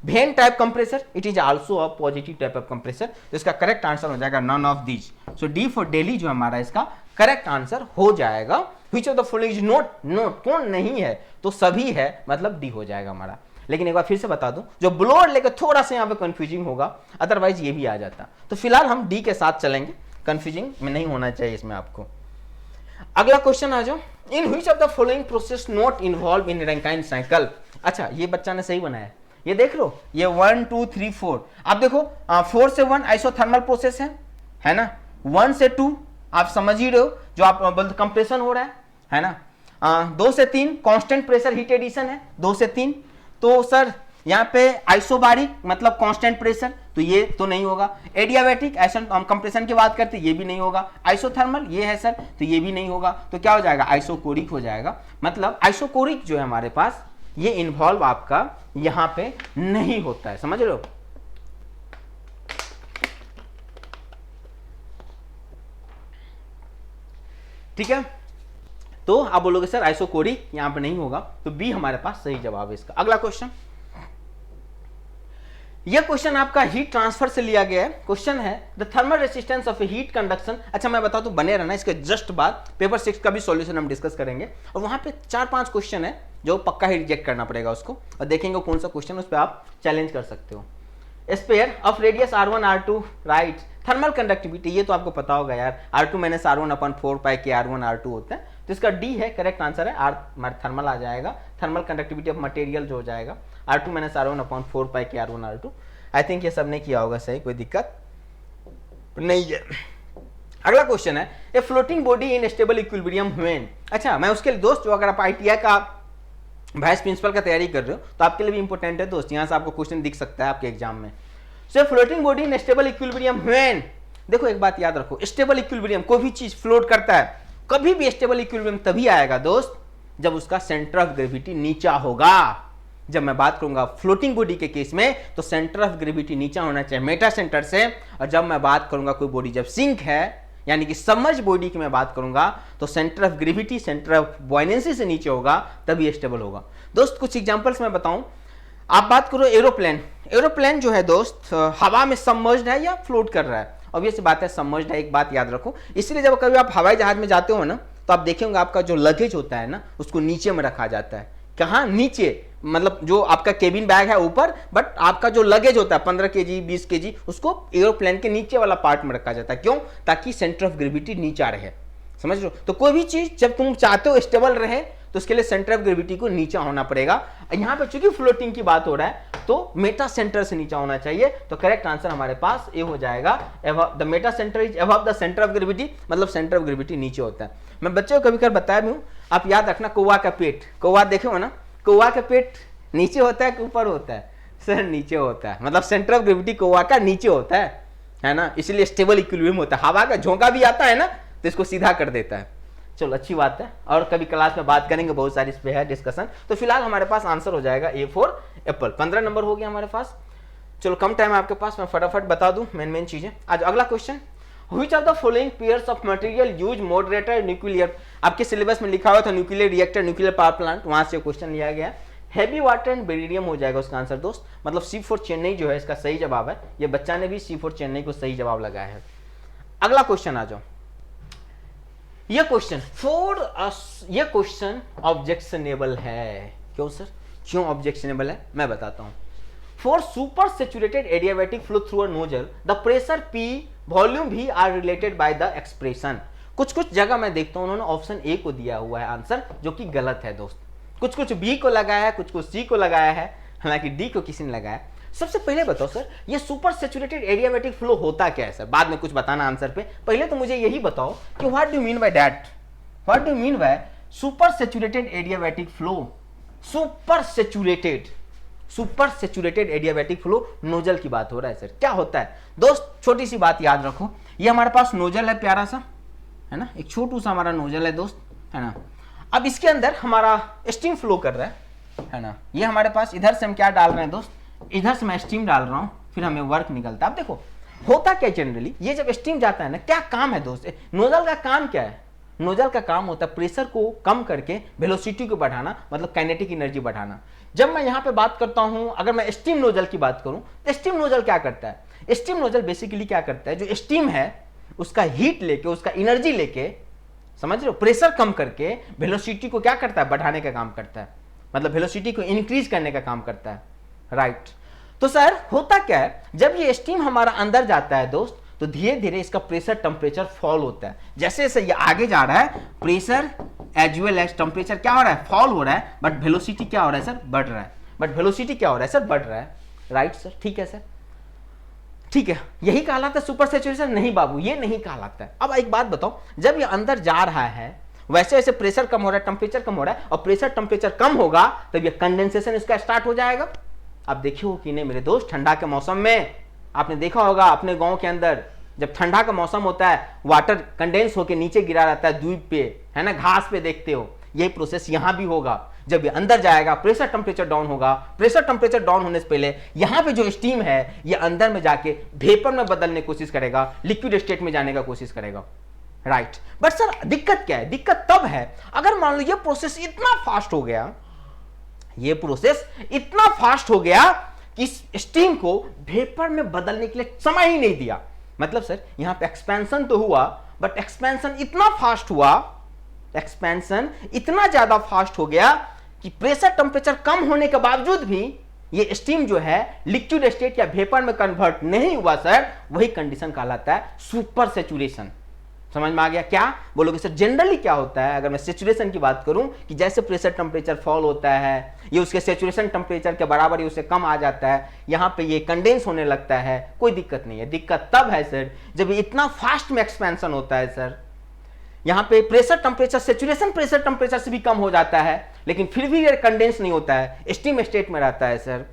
When type compressor, it is also a positive type of compressor. तो इसका करेक्ट आंसर हो जाएगा none of these. So D for Delhi जो हमारा इसका करेक्ट आंसर हो जाएगा। Which of the following is not, not कौन नहीं है, तो सभी है, मतलब डी हो जाएगा हमारा। लेकिन एक बार फिर से बता दूं, जो ब्लोअर लेकर थोड़ा सा यहाँ पे कंफ्यूजिंग होगा, अदरवाइज ये भी आ जाता। तो फिलहाल हम डी के साथ चलेंगे, कंफ्यूजिंग में नहीं होना चाहिए इसमें आपको। अगला क्वेश्चन आ जाओ, in which of the following process not involve in Rankine cycle. अच्छा, ये बच्चा ने सही बनाया, ये देख लो, ये 1 2 3 4, आप देखो 4 से 1 आइसोथर्मल प्रोसेस है ना, 1 से 2 आप समझ ही रहे हो, जो आप बोलते कंप्रेशन हो रहा है ना, 2 से 3 कांस्टेंट प्रेशर हीट एडिशन है, 2 से 3। तो सर यहाँ पे आइसोबारिक मतलब कांस्टेंट प्रेशर, तो ये तो नहीं होगा। एडियाबैटिक ऐसा हम कंप्रेशन की बात करते, ये भी नहीं होगा। आइसोथर्मल ये है सर, तो ये भी नहीं होगा। तो क्या हो जाएगा, आइसोकोरिक हो जाएगा। मतलब आइसोकोरिक जो है हमारे पास, ये इन्वॉल्व आपका यहां पे नहीं होता है, समझ रहे हो। ठीक है, तो आप बोलोगे सर आइसोकोरिक यहां पे नहीं होगा, तो बी हमारे पास सही जवाब है इसका। अगला क्वेश्चन, यह क्वेश्चन आपका हीट ट्रांसफर से लिया गया है। क्वेश्चन है the thermal resistance of A heat conduction. अच्छा मैं बता दूं, बने रहना, इसके जस्ट बाद पेपर 6 का भी सॉल्यूशन हम डिस्कस करेंगे, और वहां पे 4-5 क्वेश्चन है जो पक्का ही रिजेक्ट करना पड़ेगा उसको, और देखेंगे कौन सा क्वेश्चन, उस पर आप चैलेंज कर सकते हो। Sphere of radius R1 R2 right, thermal conductivity, ये तो आपको पता होगा यार, R2 माइनस R1 अपन 4 पाई के R1 R2 होता है, तो इसका डी है, करेक्ट आंसर है। आर थर्मल आ जाएगा, थर्मल कंडक्टिविटी ऑफ मटेरियल जो हो जाएगा R2 माइनस R1 अपॉन 4 पाई के R1 R2। आई थिंक ये सबने किया होगा सही, कोई दिक्कत नहीं है। अगला क्वेश्चन है a floating body in stable equilibrium when. अच्छा मैं उसके लिए दोस्त, जो अगर आप ITI का वाइस प्रिंसिपल का तैयारी कर रहे हो, तो आपके लिए भी इंपॉर्टेंट है दोस्त, यहाँ से आपको क्वेश्चन दिख सकता है आपके एग्जाम में। So floating body in stable equilibrium when, देखो एक बात याद रखो, स्टेबल इक्विलिब्रियम, कोई भी चीज फ्लोट करता है, कभी भी स्टेबल इक्विलिब्रियम तभी आएगा दोस्त जब उसका सेंटर ऑफ ग्रेविटी नीचा होगा। जब मैं बात करूंगा फ्लोटिंग बॉडी के केस में, तो सेंटर ऑफ ग्रेविटी नीचा होना चाहिए मेटा सेंटर से, और जब मैं बात करूंगा कोई बॉडी जब सिंक है, यानी कि सबमर्ज बॉडी की मैं बात करूंगा, तो centre of gravity centre of buoyancy से नीचे होगा, तभी स्टेबल होगा। दोस्त कुछ एग्जांपल्स मैं बताऊं, आप बात करो एरोप्लेन, एरोप्लेन जो है दोस्त हवा में सबमर्ज्ड है या फ्लोट कर रहा है, ऑब्वियस बात है सबमर्ज्ड है, एक बात याद रखो। इसलिए जब कभी आप हवाई जहाज में जाते हो ना, तो आप देखेंगे आपका जो लगेज होता है ना, उसको नीचे में रखा जाता है। कहाँ, नीचे, मतलब जो आपका केबिन बैग है ऊपर, बट आपका जो लगेज होता है 15 kg 20 kg, उसको एरोप्लेन के नीचे वाला पार्ट में रखा जाता है। क्यों, ताकि सेंटर ऑफ ग्रेविटी नीचा रहे, समझ लो। तो कोई भी चीज जब तुम चाहते हो स्टेबल रहे, तो उसके लिए सेंटर ऑफ ग्रेविटी को नीचा होना पड़ेगा। यहाँ पे चूंकि फ्लोटिंग की बात हो रहा है, तो मेटा सेंटर से नीचा होना चाहिए, तो करेक्ट आंसर हमारे पास ए हो जाएगा, the Meta centre is above the centre of gravity, मतलब सेंटर ऑफ ग्रेविटी नीचे होता है। मैं बच्चों को कभी कभी बताया भी हूँ, आप याद रखना, कौवा का पेट, कौवा देखे हो ना, कौवा का पेट नीचे होता है कि ऊपर होता है, सर नीचे होता है, मतलब सेंटर ऑफ ग्रेविटी कौवा का नीचे होता है ना, इसलिए स्टेबल इक्विलिब्रियम होता है। हवा का झोंका भी आता है ना, तो इसको सीधा कर देता है। चलो अच्छी बात है, और कभी क्लास में बात करेंगे, बहुत सारी इस पे है डिस्कशन। तो फिलहाल हमारे पास आंसर हो जाएगा ए फॉर एप्पल। 15 नंबर हो गया हमारे पास। चलो कम टाइम है आपके पास, मैं फटाफट बता दूं मेन चीजें। आज अगला question, which of the following pairs of material use moderator nuclear, आपके सिलेबस में लिखा हुआ था nuclear reactor, nuclear power plant, वहां से क्वेश्चन लिया गया। हैवी वाटर एंड बेरिलियम हो जाएगा उसका आंसर दोस्त, मतलब C4 चेन्नई जो है इसका सही जवाब है। ये बच्चा ने भी C4 चेन्नई को सही जवाब लगाया है। अगला क्वेश्चन आ जाओ, ये क्वेश्चन ऑब्जेक्शनेबल है। क्यों सर, क्यों ऑब्जेक्शनेबल है, मैं बताता हूं। For super saturated adiabatic flow through a nozzle the pressure P volume V are related by the expression. कुछ जगह मैं देखता हूं उन्होंने ऑप्शन ए को दिया हुआ है आंसर, जो कि गलत है दोस्त। कुछ बी को लगाया है, कुछ सी को लगाया है, हालांकि डी को किसी ने लगाया। सबसे पहले बताओ सर, ये सुपर सेचुरेटेड एडियाबैटिक फ्लो होता क्या है सर, बाद में कुछ बताना आंसर पे, पहले तो मुझे यही बताओ कि what do mean by that, what do mean by super saturated adiabatic flow. Super saturated adiabatic flow nozzle की बात हो रहा है सर, क्या होता है दोस्त, छोटी सी बात याद रखो, ये हमारे पास नोजल है प्यारा सा, है ना, एक छोटू सा हमारा नोजल है दोस्त, है ना। अब इसके अंदर हमारा स्टीम फ्लो कर रहा है ना, ये हमारे पास इधर से हम क्या डाल रहे हैं दोस्त, इधर से मैं स्टीम डाल रहा हूं, फिर हमें वर्क निकलता है। अब देखो होता क्या जनरली, ये जब स्टीम जाता है ना, क्या काम है दोस्त, नोजल का काम क्या है, नोजल का काम होता है प्रेशर को कम करके वेलोसिटी को बढ़ाना, मतलब काइनेटिक एनर्जी बढ़ाना। जब मैं यहाँ पे बात करता हूँ, अगर मैं स्टीम नोजल की बात करूँ तो स्टीम नोजल क्या करता है? स्टीम नोजल बेसिकली क्या करता है, जो स्टीम है उसका हीट लेके, उसका एनर्जी लेके, समझ रहे हो, प्रेशर कम करके वेलोसिटी को क्या करता है? बढ़ाने का काम करता है, मतलब वेलोसिटी को इंक्रीज करने का काम करता है, राइट। तो सर होता क्या है, जब ये स्टीम हमारा अंदर जाता है दोस्त, तो धीरे धीरे इसका प्रेशर टेम्परेचर फॉल होता है। जैसे जैसे ये आगे जा रहा है, pressure as well as temperature क्या हो रहा है? फॉल हो रहा है, बट वेलोसिटी क्या हो रहा है सर? बढ़ रहा है। बट वेलोसिटी क्या हो रहा है सर? बढ़ रहा है, राइट सर, ठीक है सर, ठीक है। यही कहलाता है सुपर सैचुरेशन? नहीं बाबू, ये नहीं कहलाता है। अब एक बात बताओ, जब ये अंदर जा रहा है वैसे वैसे प्रेशर कम हो रहा है, टेम्परेचर कम हो रहा है, और प्रेशर टेम्परेचर कम होगा तब ये कंडेंसेशन इसका स्टार्ट हो जाएगा। आप देखिए कि नहीं मेरे दोस्त, ठंडा के मौसम में आपने देखा होगा अपने गांव के अंदर, जब ठंडा का मौसम होता है वाटर कंडेंस होकर नीचे गिरा रहता है द्वीप पे, है ना, घास पे देखते हो। यही प्रोसेस यहां भी होगा। जब ये अंदर जाएगा प्रेशर टेम्परेचर डाउन होगा, प्रेशर टेम्परेचर डाउन होने से पहले यहां पे जो स्टीम है ये अंदर में जाके वेपर में बदलने की कोशिश करेगा, लिक्विड स्टेट में जाने का कोशिश करेगा, राइट। बट सर दिक्कत क्या है? दिक्कत तब है अगर मान लो ये प्रोसेस इतना फास्ट हो गया, ये प्रोसेस इतना फास्ट हो गया कि स्टीम को वेपर में बदलने के लिए समय ही नहीं दिया। मतलब सर यहां पे एक्सपेंशन तो हुआ, बट एक्सपेंशन इतना फास्ट हुआ, एक्सपेंशन इतना ज्यादा फास्ट हो गया कि प्रेशर टेम्परेचर कम होने के बावजूद भी ये स्टीम जो है लिक्विड स्टेट या वेपर में कन्वर्ट नहीं हुआ सर। वही कंडीशन कहलाता है सुपर सैचुरेशन। समझ में आ गया क्या? बोलोगे सर जनरली क्या होता है? अगर मैं सैचुरेशन की बात करूं कि जैसे प्रेशर टेम्परेचर फॉल होता है, ये उसके सैचुरेशन टेम्परेचर के बराबर, ये उससे कम आ जाता है, यहां पे ये कंडेंस होने लगता है, कोई दिक्कत नहीं है। दिक्कत तब है सर जब ये इतना फास्ट में एक्सपेंशन होता है सर, यहां पे pressure temperature saturation pressure temperature से भी कम हो जाता है, लेकिन फिर भी ये कंडेंस नहीं होता है, स्टीम स्टेट में रहता है सर,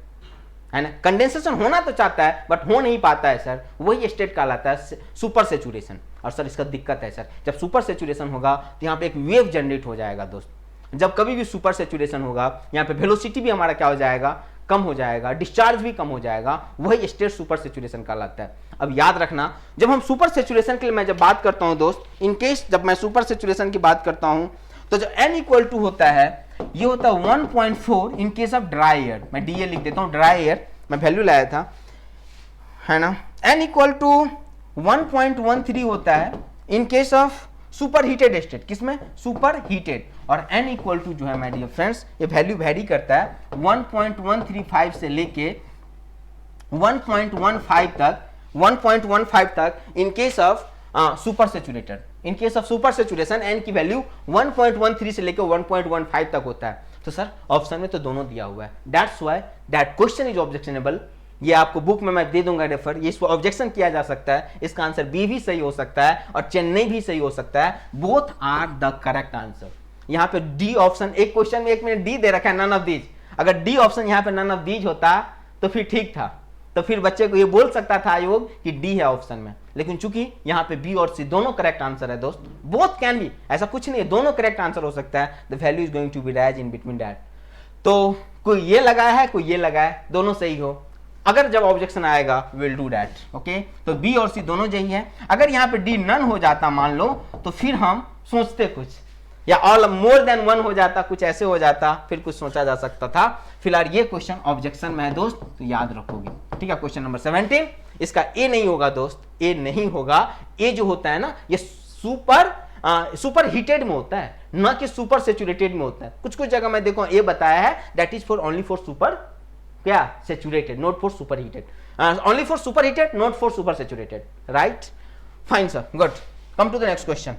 है ना। कंडेंसेशन होना तो चाहता है बट हो नहीं पाता है सर, वही स्टेट कहलाता है सुपर सैचुरेशन। और सर इसका दिक्कत है सर, जब सुपर सैचुरेशन होगा तो यहाँ पे एक वेव जनरेट हो जाएगा दोस्त। जब कभी भी सुपर सैचुरेशन होगा यहाँ पे वेलोसिटी भी हमारा क्या हो जाएगा? कम हो जाएगा, डिस्चार्ज भी कम हो जाएगा, वही स्टेट सुपर सैचुरेशन कहलाता है। अब याद रखना, जब हम सुपर सैचुरेशन के लिए मैं जब बात करता हूं दोस्त, इन केस जब मैं सुपर सैचुरेशन की बात करता हूं तो जो n इक्वल टू होता है ये होता है 1.4 इन केस ऑफ ड्राई एयर। मैं डी लिख देता हूं, ड्राई एयर मैं वैल्यू लाया था, है ना। n इक्वल टू 1.13 होता है in case of super heated state, किसमें? Super heated. और n इक्वल टू जो है माय डियर फ्रेंड्स ये वैल्यू वेरी करता है 1.135 से लेके 1.15 तक in case of super saturated. In case of super saturation n की वैल्यू 1.13 से लेकर 1.15 तक होता है। तो सर ऑप्शन में तो दोनों दिया हुआ है, that's why that question is objectionable. ये आपको बुक में मैं दे दूंगा रेफर, ये इसको ऑब्जेक्शन किया जा सकता है, इसका आंसर बी भी सही हो सकता है और चेन्नई भी सही हो सकता है, both are the correct answer. यहाँ पे डी ऑप्शन, एक क्वेश्चन में एक मिनट डी दे रखा है नन ऑफ दीज, अगर डी ऑप्शन यहाँ पे नन ऑफ दीज होता तो फिर ठीक था, तो फिर बच्चे को ये बोल सकता था आयोग कि डी है ऑप्शन में, लेकिन चूंकि यहाँ पे बी और सी दोनों करेक्ट आंसर है दोस्त, बोथ कैन बी, ऐसा कुछ नहीं है, दोनों करेक्ट आंसर हो सकता है। The value is going to be rise in between that. तो कोई ये लगाया है कोई ये लगाया है, दोनों सही हो। अगर जब ऑब्जेक्शन आएगा विल डू दैट, ओके। तो बी और सी दोनों सही है। अगर यहाँ पे डी नन हो जाता मान लो, तो फिर हम सोचते कुछ, या ऑल मोर देन वन हो जाता, कुछ ऐसे हो जाता, फिर कुछ सोचा जा सकता था। फिलहाल ये क्वेश्चन ऑब्जेक्शन में है दोस्त, तो याद रखोगे, ठीक है। क्वेश्चन नंबर 17 इसका ए नहीं होगा दोस्त, ए नहीं होगा। ए जो होता है ना ये सुपर हीटेड में होता है, ना कि सुपर सैचुरेटेड में होता है। कुछ कुछ जगह मैं देखो ए बताया है that is for only for super क्या saturated, not for super heated, only for super heated not for super saturated, right. Fine sir, good. Come to the next question.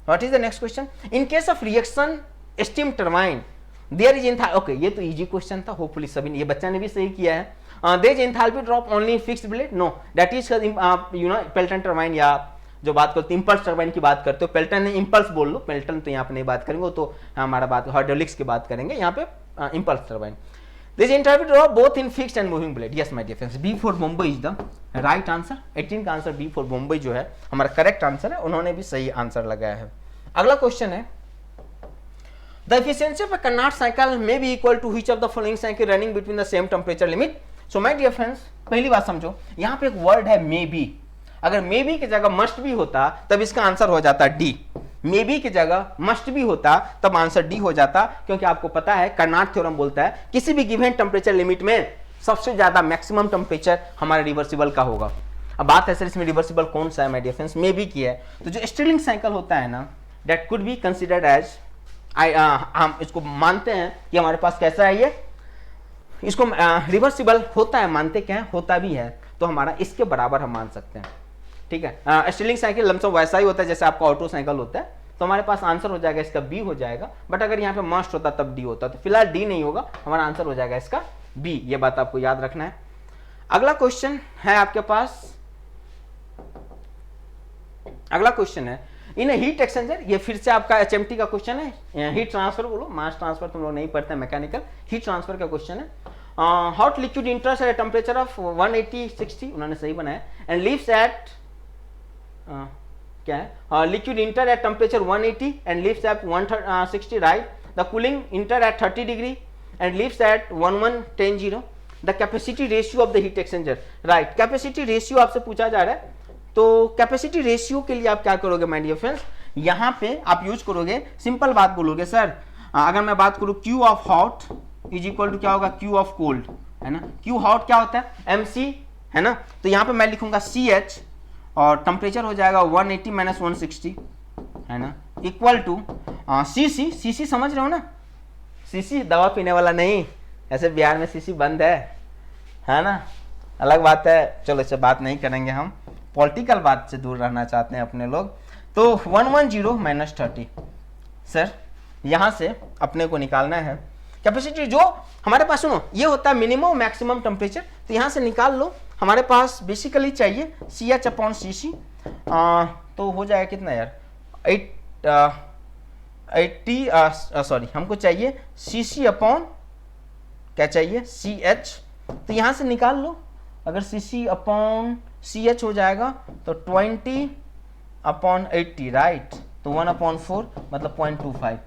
What is the next question? In case of reaction steam turbine, there is enthalpy. Okay, ये तो easy question था, hopefully सभी ने, ये बच्चा ने भी सही किया है। There is enthalpy drop only in fixed blade? No, that is you know Pelton turbine, या जो बात करते हो impulse turbine की बात करते हो, Pelton ने impulse बोल लो, Pelton तो यहाँ पे नहीं बात करेंगे, वो तो हमारा बात hydraulics की बात करेंगे, यहाँ पे impulse turbine. There is enthalpy drop both in fixed and moving blade. Yes my dear friends, B for Mumbai is the right answer. 18 का आंसर B for Mumbai जो है हमारा करेक्ट आंसर है, उन्होंने भी सही आंसर लगाया है। अगला क्वेश्चन है, the efficiency of a Carnot cycle may be equal to which of the following cycle running between the same temperature limit. So my dear friends, पहली बात समझो, यहाँ पे एक वर्ड है मे बी, अगर मे बी की जगह मस्ट भी होता तब इसका आंसर हो जाता डी। मे बी की जगह मस्ट भी होता तब आंसर डी हो जाता, क्योंकि आपको पता है कार्नाट थ्योरम बोलता है किसी भी गिवन टेम्परेचर लिमिट में सबसे ज्यादा मैक्सिमम टेम्परेचर हमारे रिवर्सिबल का होगा। अब बात है सर इसमें रिवर्सिबल कौन सा है, my dear friends, may be की है। तो जो स्टिर्लिंग साइकिल होता है ना, that could be considered as, हम इसको मानते हैं कि हमारे पास कैसा है, ये इसको रिवर्सिबल होता है, मानते क्या है, होता भी है, तो हमारा इसके बराबर हम मान सकते हैं। ठीक है, स्टिर्लिंग साइकिल लमसम वैसा ही होता है जैसे आपका ऑटो साइकिल होता है, तो हमारे पास आंसर हो जाएगा इसका बी हो जाएगा। बट अगर यहाँ पे मस्ट होता तब डी होता, तो फिलहाल डी नहीं होगा, हमारा आंसर हो जाएगा इसका बी। ये बात आपको याद रखना है। अगला क्वेश्चन है आपके पास, अगला क्वेश्चन है इन हीट एक्सचेंजर, ये फिर से आपका एचएमटी का क्वेश्चन है, हीट ट्रांसफर बोलो, मास ट्रांसफर तुम लोग नहीं पढ़ते, मैकेनिकल हीट ट्रांसफर का क्वेश्चन है। Hot liquid enters at temperature of 180-60, उन्होंने सही बनाया, एंड लीव्स एट क्या है, liquid enter at temperature 180 and leaves at 160, right. The cooling enter at 30 degree and leaves at 1110, the capacity ratio of the heat exchanger, right. Capacity ratio आपसे पूछा जा रहा है, तो कैपेसिटी रेशियो के लिए आप क्या करोगे माय डियर फ्रेंड्स, यहां पे आप यूज करोगे, सिंपल बात बोलोगे सर, अगर मैं बात करूं Q of hot is equal to क्या होगा, Q ऑफ कोल्ड, है ना। Q हॉट क्या होता है, MC, है ना। तो यहां पे मैं लिखूंगा CH और टेम्परेचर हो जाएगा 180 - 160, है ना, इक्वल टू CC समझ रहे हो ना, CC दवा पीने वाला नहीं, ऐसे बिहार में CC बंद है ना, अलग बात है, चलो इससे बात नहीं करेंगे, हम पॉलिटिकल बात से दूर रहना चाहते हैं अपने लोग। तो 110 - 30, सर यहां से अपने को निकालना है कैपेसिटी, जो हमारे पास सुनो ये होता है मिनिमम मैक्सिमम टेम्परेचर, तो यहां से निकाल लो, हमारे पास बेसिकली चाहिए CH/CC, तो हो जाएगा कितना यार, 80, सॉरी हमको चाहिए CC/ क्या चाहिए, CH, तो यहां से निकाल लो, अगर CC/CH हो जाएगा तो 20/80, राइट, तो 1/4 मतलब 0.25,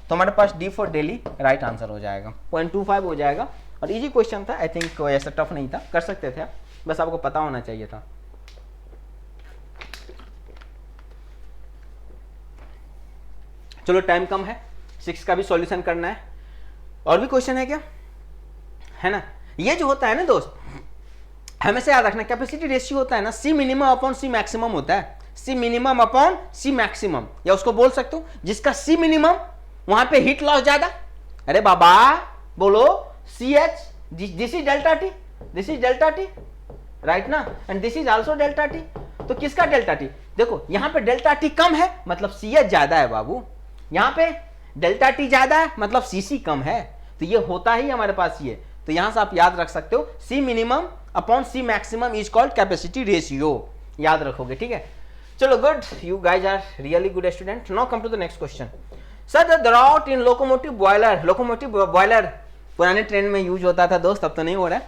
तो हमारे पास D for daily right answer हो जाएगा, 0.25 हो जाएगा। और इजी क्वेश्चन था, आई थिंक कोई ऐसा टफ नहीं था, कर सकते थे आप, बस आपको पता होना चाहिए था। चलो टाइम कम है, 6 का भी सॉल्यूशन करना है, और भी क्वेश्चन है क्या, है ना। ये जो होता है ना दोस्त, हमेशा याद रखना, कैपेसिटी रेशियो होता है ना, C minimum upon C maximum होता है, C minimum upon C maximum, या उसको बोल सकते हो जिसका C मिनिमम वहां पे हीट लॉस ज्यादा, अरे बाबा बोलो CH, this is delta T, this is delta T, right ना, and this is also delta T, तो किसका डेल्टा T, देखो यहां पे डेल्टा T कम है मतलब CH ज्यादा है बाबू, यहां पे डेल्टा T ज्यादा है मतलब CC कम है, तो ये होता ही हमारे पास ये, तो यहां से आप याद रख सकते हो C minimum upon C maximum is called capacity ratio, याद रखोगे, ठीक है। चलो good, you guys are really good student. Now come to the next question, sir the draught in locomotive boiler पुराने ट्रेंड में यूज होता था दोस्त, अब तो नहीं हो रहा है।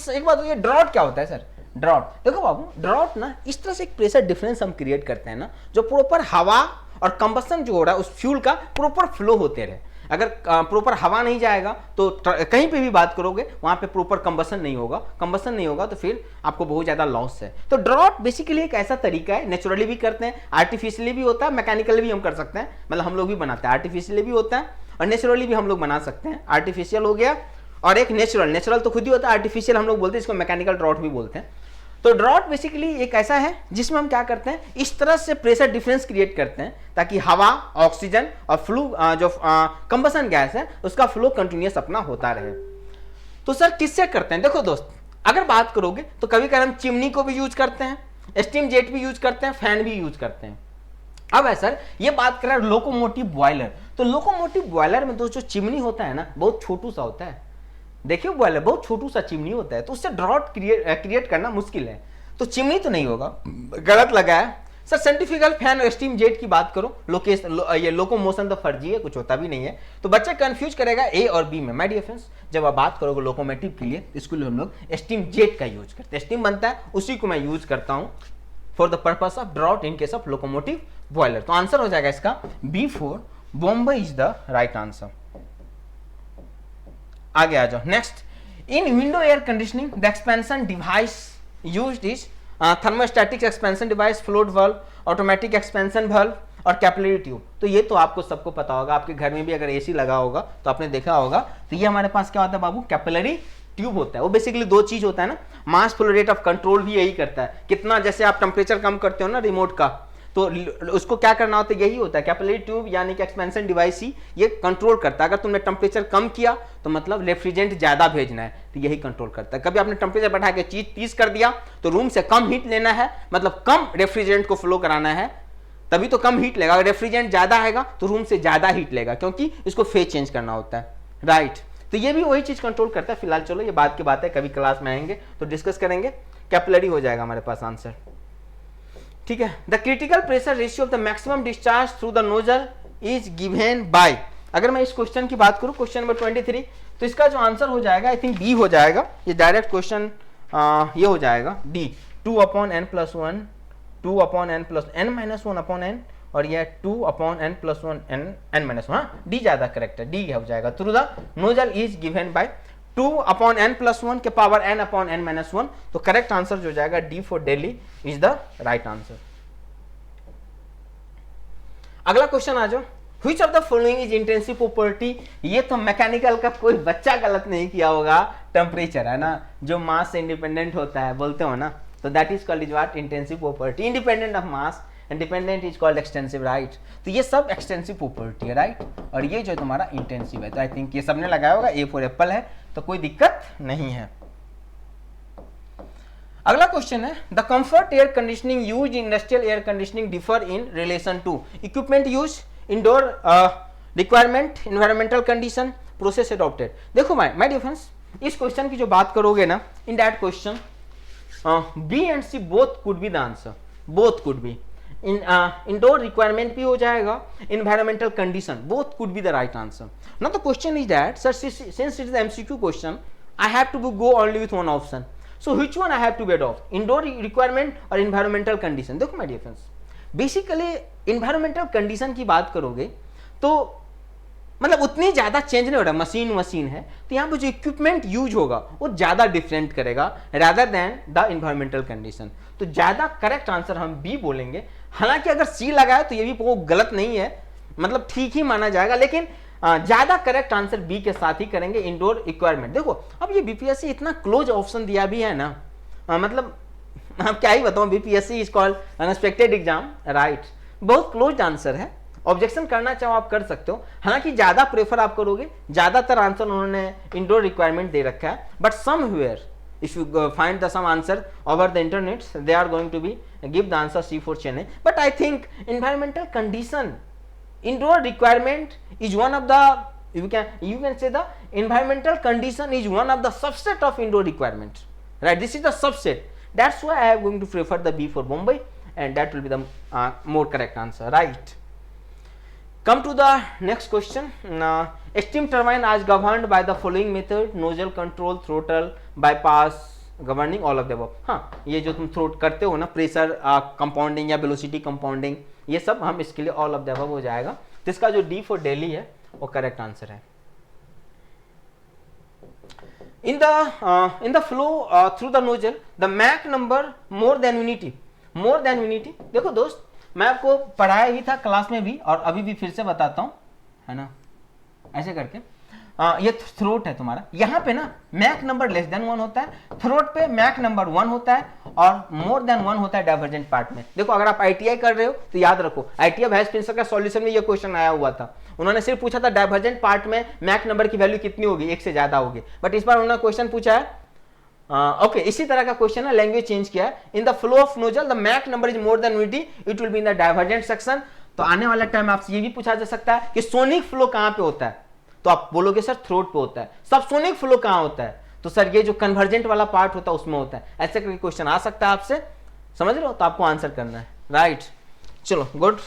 एक बात, ये ड्रॉट क्या होता है सर, ड्रॉट देखो बाबू, ड्रॉट ना इस तरह से एक प्रेशर डिफरेंस हम क्रिएट करते हैं ना, जो प्रॉपर हवा और कंबसन जो हो रहा है उस फ्यूल का प्रॉपर फ्लो होते रहे। अगर प्रॉपर हवा नहीं जाएगा तो कहीं पे भी बात करोगे वहां पे प्रॉपर कंबसन नहीं होगा, तो फिर आपको बहुत ज्यादा लॉस है। तो ड्रॉट बेसिकली एक ऐसा तरीका है, नेचुरली भी करते हैं, आर्टिफिशियली भी होता है, मैकेनिकली भी हम कर सकते हैं, मतलब हम लोग भी बनाते हैं, आर्टिफिशियली भी होता है और नेचुरली भी हम लोग बना सकते हैं। आर्टिफिशियल हो गया और एक नेचुरल तो खुद ही होता है, आर्टिफिशियल हम लोग बोलते हैं, इसको मैकेनिकल ड्रॉट भी बोलते हैं। तो ड्रॉट बेसिकली एक ऐसा है जिसमें हम क्या करते हैं, इस तरह से प्रेशर डिफरेंस क्रिएट करते हैं ताकि हवा, ऑक्सीजन और फ्लू जो कंबसन गैस है उसका फ्लो कंटिन्यूअस अपना होता रहे। तो सर किससे करते हैं, देखो दोस्त अगर बात करोगे तो कभी कभी हम चिमनी को भी यूज करते हैं, स्टीम जेट भी यूज करते हैं, फैन भी यूज करते हैं। अब है सर ये बात कर रहे हैं लोकोमोटिव बॉयलर, तो लोकोमोटिव बॉयलर में दोस्तों चिमनी होता है ना बहुत छोटू सा होता है, देखिए बॉयलर बहुत छोटू सा चिमनी होता है, तो उससे ड्रॉट क्रिएट करना मुश्किल है, तो चिमनी तो नहीं होगा, गलत लगा है सर। सेंट्रीफ्यूगल फैन और स्टीम जेट की बात करो, ये लोकोमोशन तो फर्जी है, कुछ होता भी नहीं है, तो बच्चे कंफ्यूज करेगा ए और बी में। माय डियर फ्रेंड्स जब आप बात करोगे लोकोमोटिव के लिए, इसके लिए हम लोग स्टीम जेट का यूज करते हैं, स्टीम बनता है उसी को मैं यूज करता हूं for the purpose of draught in case of locomotive boiler. तो आंसर हो जाएगा इसका B4, Bombay is the right answer. आगे आ जाओ next, in window air conditioning the expansion device used is thermostatic expansion device, float valve, automatic expansion valve, और capillary tube, तो ये तो आपको सबको पता होगा, आपके घर में भी अगर एसी लगा होगा तो आपने देखा होगा। तो ये हमारे पास क्या होता है बाबू, कैपिलरी ट्यूब होता है। वो बेसिकली दो चीज होता है ना, mass flow rate of control भी यही करता है, कितना जैसे आप टेम्परेचर कम करते हो ना रिमोट का, तो उसको क्या करना होता है, यही होता है कैपिलरी ट्यूब यानी कि एक्सपेंशन डिवाइस ही ये कंट्रोल करता है। अगर तुमने टेम्परेचर कम किया तो मतलब रेफ्रिजरेंट ज्यादा भेजना है, तो यही कंट्रोल करता है। कभी आपने टेम्परेचर बढ़ा के चीज 30 कर दिया तो रूम से कम हीट लेना है, मतलब कम रेफ्रिजरेंट को फ्लो कराना है, तभी तो कम हीट लेगा। अगर रेफ्रिजरेंट ज्यादा आएगा तो रूम से ज्यादा हीट लेगा, क्योंकि इसको फेज चेंज करना होता है, राइट। तो ये भी वही चीज कंट्रोल करता है। फिलहाल चलो ये बाद की बात है, कभी क्लास में आएंगे तो डिस्कस करेंगे। कैपिलरी हो जाएगा हमारे पास आंसर, ठीक है। The critical pressure ratio of the maximum discharge through the nozzle is given bye, अगर मैं इस क्वेश्चन की बात करूं, क्वेश्चन नंबर 23, तो इसका जो आंसर हो जाएगा आई थिंक डी हो जाएगा। ये डायरेक्ट क्वेश्चन ये हो जाएगा डी, 2/n+1 2/n+n-1/n, और ये 2/n+1 n-1, हाँ डी ज्यादा करेक्ट है, डी हो जाएगा। Through the nozzle is given bye 2/n+1 के पावर n/n-1, तो करेक्ट आंसर जो जाएगा D for Delhi is the right answer. अगला क्वेश्चन आ जाओ, which of the following is intensive property. ये तो मैकेनिकल का कोई बच्चा गलत नहीं किया होगा, टेम्परेचर है ना जो मास से इंडिपेंडेंट होता है, बोलते हो ना, तो that is called is what, intensive property, independent of mass, independent is called extensive, right. तो ये सब एक्सटेंसिव प्रॉपर्टी है, राइट, और ये जो तुम्हारा इंटेंसिव है। तो आई थिंक ये सबने लगाया होगा, ए फॉर एप्पल है, तो कोई दिक्कत नहीं है। अगला क्वेश्चन है, the comfort air conditioning use in industrial air conditioning differ in relation to equipment use, indoor requirement, environmental condition, process adopted. देखो माय डियर फ्रेंड्स, इस क्वेश्चन की जो बात करोगे ना, in that question B and C both could be the answer, both could be. Indoor requirement भी हो जाएगा, environmental condition, both could be the right answer. Now the question is that sir, since it is MCQ question, I have to go only with one option, so which one I have to adopt, indoor requirement और environmental condition. देखो my dear friends, basically environmental condition की बात करोगे तो मतलब उतनी ज्यादा change नहीं हो रहा, मशीन है, तो यहाँ पे जो इक्विपमेंट यूज होगा वो ज्यादा डिफरेंट करेगा rather than the environmental condition. तो ज्यादा करेक्ट आंसर हम बी बोलेंगे। हालांकि अगर सी लगाए तो ये भी वो गलत नहीं है, मतलब ठीक ही माना जाएगा, लेकिन ज्यादा करेक्ट आंसर बी के साथ ही करेंगे, इंडोर रिक्वायरमेंट। देखो अब ये बीपीएससी इतना क्लोज ऑप्शन दिया भी है ना, मतलब आप क्या ही बताऊं, BPSC is called unexpected exam, right, बहुत क्लोज आंसर है। ऑब्जेक्शन करना चाहो आप कर सकते हो, हालांकि ज्यादा प्रेफर आप करोगे, ज्यादातर आंसर उन्होंने इंडोर रिक्वायरमेंट दे रखा है, but somewhere if you find the some answer over the internet, they are going to be give the answer C for Chennai. But I think environmental condition, indoor requirement is one of the, you can say the environmental condition is one of the subset of indoor requirement, right? This is the subset, that's why I am going to prefer the B for Bombay, and that will be the more correct answer, right? Come to the next question. Steam turbine is governed by the following method, nozzle control, throttle, bypass, governing all of the above. हाँ, ये जो तुम throat करते हो ना, pressure compounding या velocity compounding, ये सब हम इसके लिए ऑल ऑफ द अबव हो जाएगा। तो इसका जो डी फॉर दिल्ली है वो करेक्ट आंसर है। In the flow through the nozzle, the Mach number more than unity. देखो दोस्त, मैं आपको पढ़ाया ही था क्लास में भी और अभी भी फिर से बताता हूं, है ना, ऐसे करके। ये थ्रोट है तुम्हारा, यहाँ पे ना मैक नंबर लेस देन 1 होता है, थ्रोट पे मैक नंबर 1 होता है और मोर देन 1 होता है डाइवर्जेंट पार्ट में। देखो अगर आप आईटीआई कर रहे हो तो याद रखो, आईटीआई वाइस प्रिंसिपल का सॉल्यूशन में ये क्वेश्चन आया हुआ था, उन्होंने सिर्फ पूछा था डाइवर्जेंट पार्ट में मैक नंबर की वैल्यू कितनी होगी, 1 से ज्यादा होगी, बट इस बार उन्होंने क्वेश्चन पूछा है ओके इसी तरह का क्वेश्चन है, लैंग्वेज चेंज किया है। In the flow of nozzle the Mach number is more than unity, it will be in the divergent section. तो आने वाला टाइम आपसे ये भी पूछा जा सकता है कि सोनिक फ्लो कहां पे होता है, तो आप बोलोगे सर थ्रोट पे होता है। सबसोनिक फ्लो कहां होता है, तो सर ये जो कन्वर्जेंट वाला पार्ट होता है उसमें होता है। ऐसे करके क्वेश्चन आ सकता है आपसे, समझ रहे हो, तो आपको आंसर करना है, राइट। चलो गुड।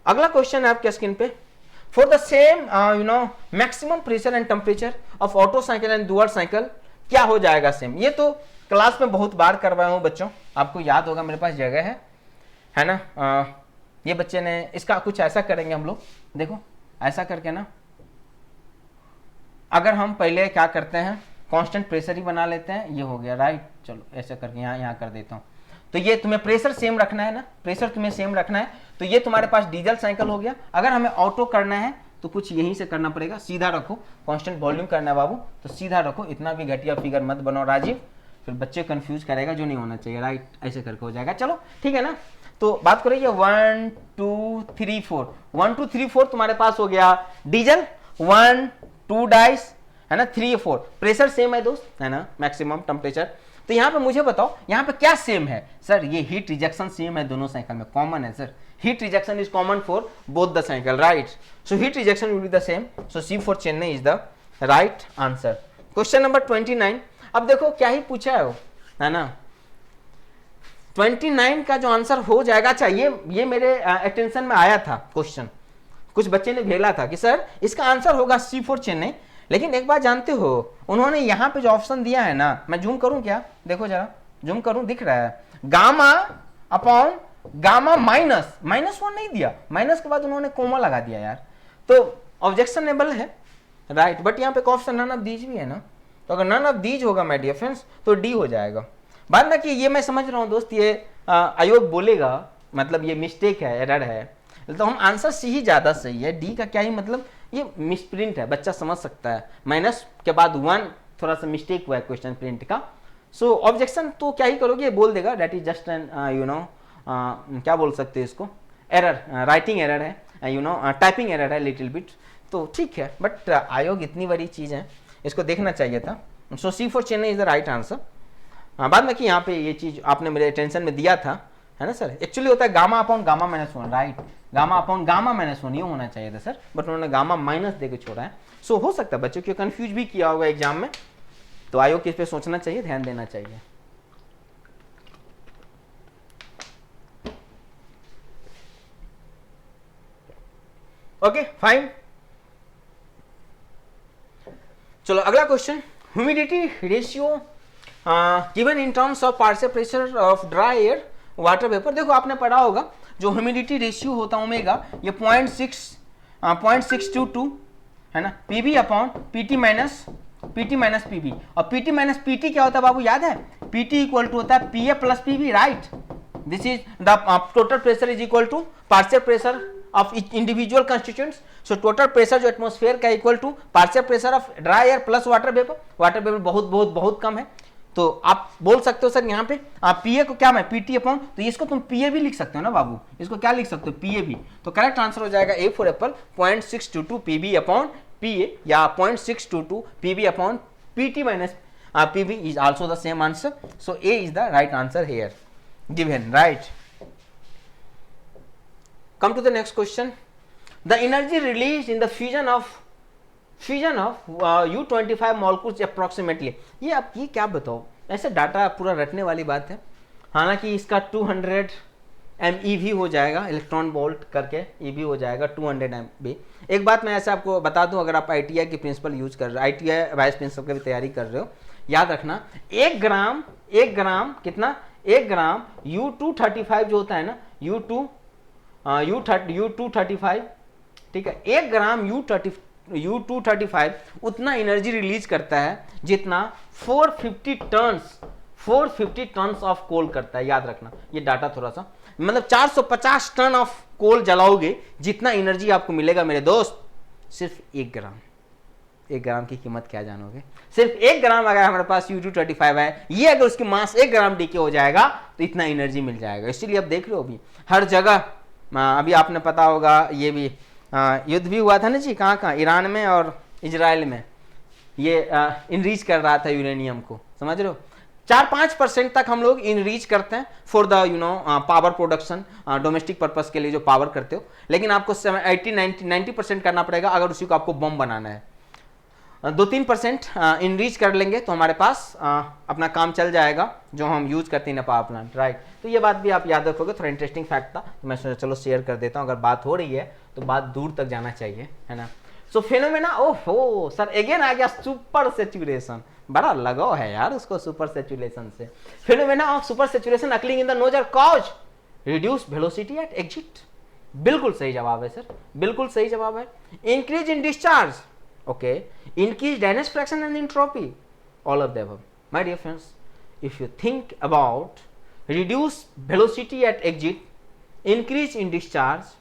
अगला क्वेश्चन है आपके स्क्रीन पे, for the same maximum pressure and temperature of auto cycle and dual cycle क्या हो जाएगा सेम। ये तो क्लास में बहुत बार करवाया हूं बच्चों, आपको याद होगा, मेरे पास जगह है ना। ये बच्चे ने इसका कुछ ऐसा करेंगे हम लोग, देखो ऐसा करके ना, अगर हम पहले क्या करते हैं, कांस्टेंट प्रेशर ही बना लेते हैं, ये हो गया, राइट। चलो ऐसा करके यहाँ कर देता हूँ। तो ये तुम्हें प्रेशर सेम रखना है ना, प्रेशर तुम्हें सेम रखना है, तो ये तुम्हारे पास डीजल साइकिल हो गया। अगर हमें ऑटो करना है तो कुछ यहीं से करना पड़ेगा, सीधा रखो, कांस्टेंट वॉल्यूम करना है बाबू तो सीधा रखो, इतना भी घटिया फिगर मत बनाओ राजीव, फिर बच्चे कंफ्यूज करेगा जो नहीं होना चाहिए, राइट, ऐसे करके हो जाएगा। चलो ठीक है ना, तो बात करें 1 2 3 4, 1 2 3 4 तुम्हारे पास हो गया डीजल, 1 2 डाइस है ना, 3 4 प्रेशर सेम है दोस्त, है ना, मैक्सिमम टेम्परेचर। तो यहाँ पे मुझे बताओ यहाँ पे क्या सेम है सर, ये हीट रिजेक्शन सेम है दोनों साइकिल में, कॉमन है sir, heat rejection is common for both the cycle, right, so heat rejection will be the same, so C for Chennai is the right answer. Question number 29, अब देखो क्या ही पूछा है ना, 29 का जो आंसर हो जाएगा, अच्छा ये मेरे अटेंशन में आया था क्वेश्चन, कुछ बच्चे ने भेजा था कि सर इसका आंसर होगा सी फॉर चेन्नई, लेकिन एक बात जानते हो उन्होंने यहाँ पे जो ऑप्शन दिया है ना, मैं जूम करूं क्या, देखो जरा जूम करूं, दिख रहा है गामा अपॉन गामा माइनस, -1 नहीं दिया, माइनस के बाद उन्होंने कोमा लगा दिया यार, तो ऑब्जेक्शनेबल है, राइट, बट यहाँ पे ऑप्शन नन ऑफ दीज भी है ना, तो अगर नन ऑफ दीज होगा माय डियर फ्रेंड्स तो डी हो जाएगा। बाद में कि ये मैं समझ रहा हूँ दोस्त, ये आयोग बोलेगा मतलब ये मिस्टेक है, एरर है, तो हम आंसर सी ही ज्यादा सही है, डी का क्या ही मतलब, ये मिसप्रिंट है, बच्चा समझ सकता है, माइनस के बाद 1 थोड़ा सा मिस्टेक हुआ है क्वेश्चन प्रिंट का, सो ऑब्जेक्शन तो क्या ही करोगे, बोल देगा that is just an you know क्या बोल सकते हैं इसको, एरर, राइटिंग एरर है, यू नो टाइपिंग एरर है लिटिल बिट, तो ठीक है, बट आयोग इतनी बड़ी चीज है, इसको देखना चाहिए था, so C for Chennai is the right answer. बाद में कि यहाँ पे ये चीज आपने मेरे अटेंशन में दिया था, है ना सर, एक्चुअली होता है gamma upon gamma -1, right, gamma upon gamma -1 ये होना चाहिए था सर, बट उन्होंने गामा माइनस देके छोड़ा है, सो हो सकता है बच्चों को कंफ्यूज भी किया होगा एग्जाम में, तो आयोग को इस पे सोचना चाहिए, ध्यान देना चाहिए। ओके फाइन, चलो अगला question, humidity ratio given in terms of partial pressure of dry air water vapour. देखो आपने पढ़ा होगा जो ह्यूमिडिटी रेशियो होता है ओमेगा, ये 0.622 है ना, PB upon PT minus PB, और पीटी माइनस पीटी क्या होता है बाबू, याद है, पीटी इक्वल टू होता है PA plus PB, right, this is the total pressure is equal to partial pressure of individual constituents, so total pressure जो atmosphere का equal to partial pressure of dry air plus water vapour, water vapour बहुत बहुत बहुत कम है, तो आप बोल सकते हो सर यहाँ पे आप पीए को क्या मैं पीटी अपॉन, तो इसको तुम पीए भी लिख सकते हो ना बाबू, इसको क्या लिख सकते हो पीए भी, तो करेक्ट आंसर हो जाएगा A for apple 0.622 PB upon PA या 0.622 PB upon PT minus PB is also the same answer, so A is the right answer here given, right. Come to the next question, the energy release in the fusion of U25 molecules approximately, ये आप ये क्या बताओ, ऐसे data पूरा रटने वाली बात है, हालांकि इसका 200 MeV हो जाएगा, इलेक्ट्रॉन वोल्ट करके EV हो जाएगा 200 MeV। एक बात मैं ऐसे आपको बता दूं, अगर आप ITI की प्रिंसिपल यूज कर रहे हो, ITI वाइस प्रिंसिपल की भी तैयारी कर रहे हो, याद रखना 1 ग्राम कितना, 1 ग्राम U235 जो होता है ना, U235, ठीक है, 1 ग्राम U235 उतना एनर्जी रिलीज करता है जितना 450 टन्स ऑफ कोल करता है, याद रखना ये डाटा थोड़ा सा, मतलब 450 टन ऑफ कोल जलाओगे जितना एनर्जी आपको मिलेगा मेरे दोस्त, सिर्फ 1 ग्राम की कीमत क्या जानोगे, सिर्फ 1 ग्राम अगर हमारे पास U235 है, ये अगर उसकी मास 1 ग्राम डीके हो जाएगा तो इतना एनर्जी मिल जाएगा। इसीलिए आप देख रहे हो अभी हर जगह, अभी आपने पता होगा ये भी युद्ध भी हुआ था ना जी, कहाँ ईरान में और इजराइल में, ये इनरीच कर रहा था यूरेनियम को, समझ रहे हो, 4-5% तक हम लोग इनरीच करते हैं for the power production, domestic purpose के लिए जो पावर करते हो, लेकिन आपको 80-90% करना पड़ेगा अगर उसी को आपको बम बनाना है। 2-3% इनरीच कर लेंगे तो हमारे पास अपना काम चल जाएगा, जो हम यूज करते हैं पावर प्लांट, राइट। तो ये बात भी आप याद रखोगे, थोड़ा इंटरेस्टिंग फैक्ट था, तो मैं सोचा चलो शेयर कर देता हूँ, अगर बात हो रही है तो बात दूर तक जाना चाहिए, है ना। सो फेनोमेना, ओहो सर अगेन आ गया सुपर सैचुरेशन, बड़ा लगाव है यार उसको सुपर सैचुरेशन से। Phenomena of super saturation occurring in the nozzle cause reduce velocity at exit, बिल्कुल सही जवाब है सर, बिल्कुल सही जवाब है। Increase in discharge, okay, increase Danish fraction and entropy, all of the above. My dear friends, if you think about reduce velocity at exit, increase in discharge.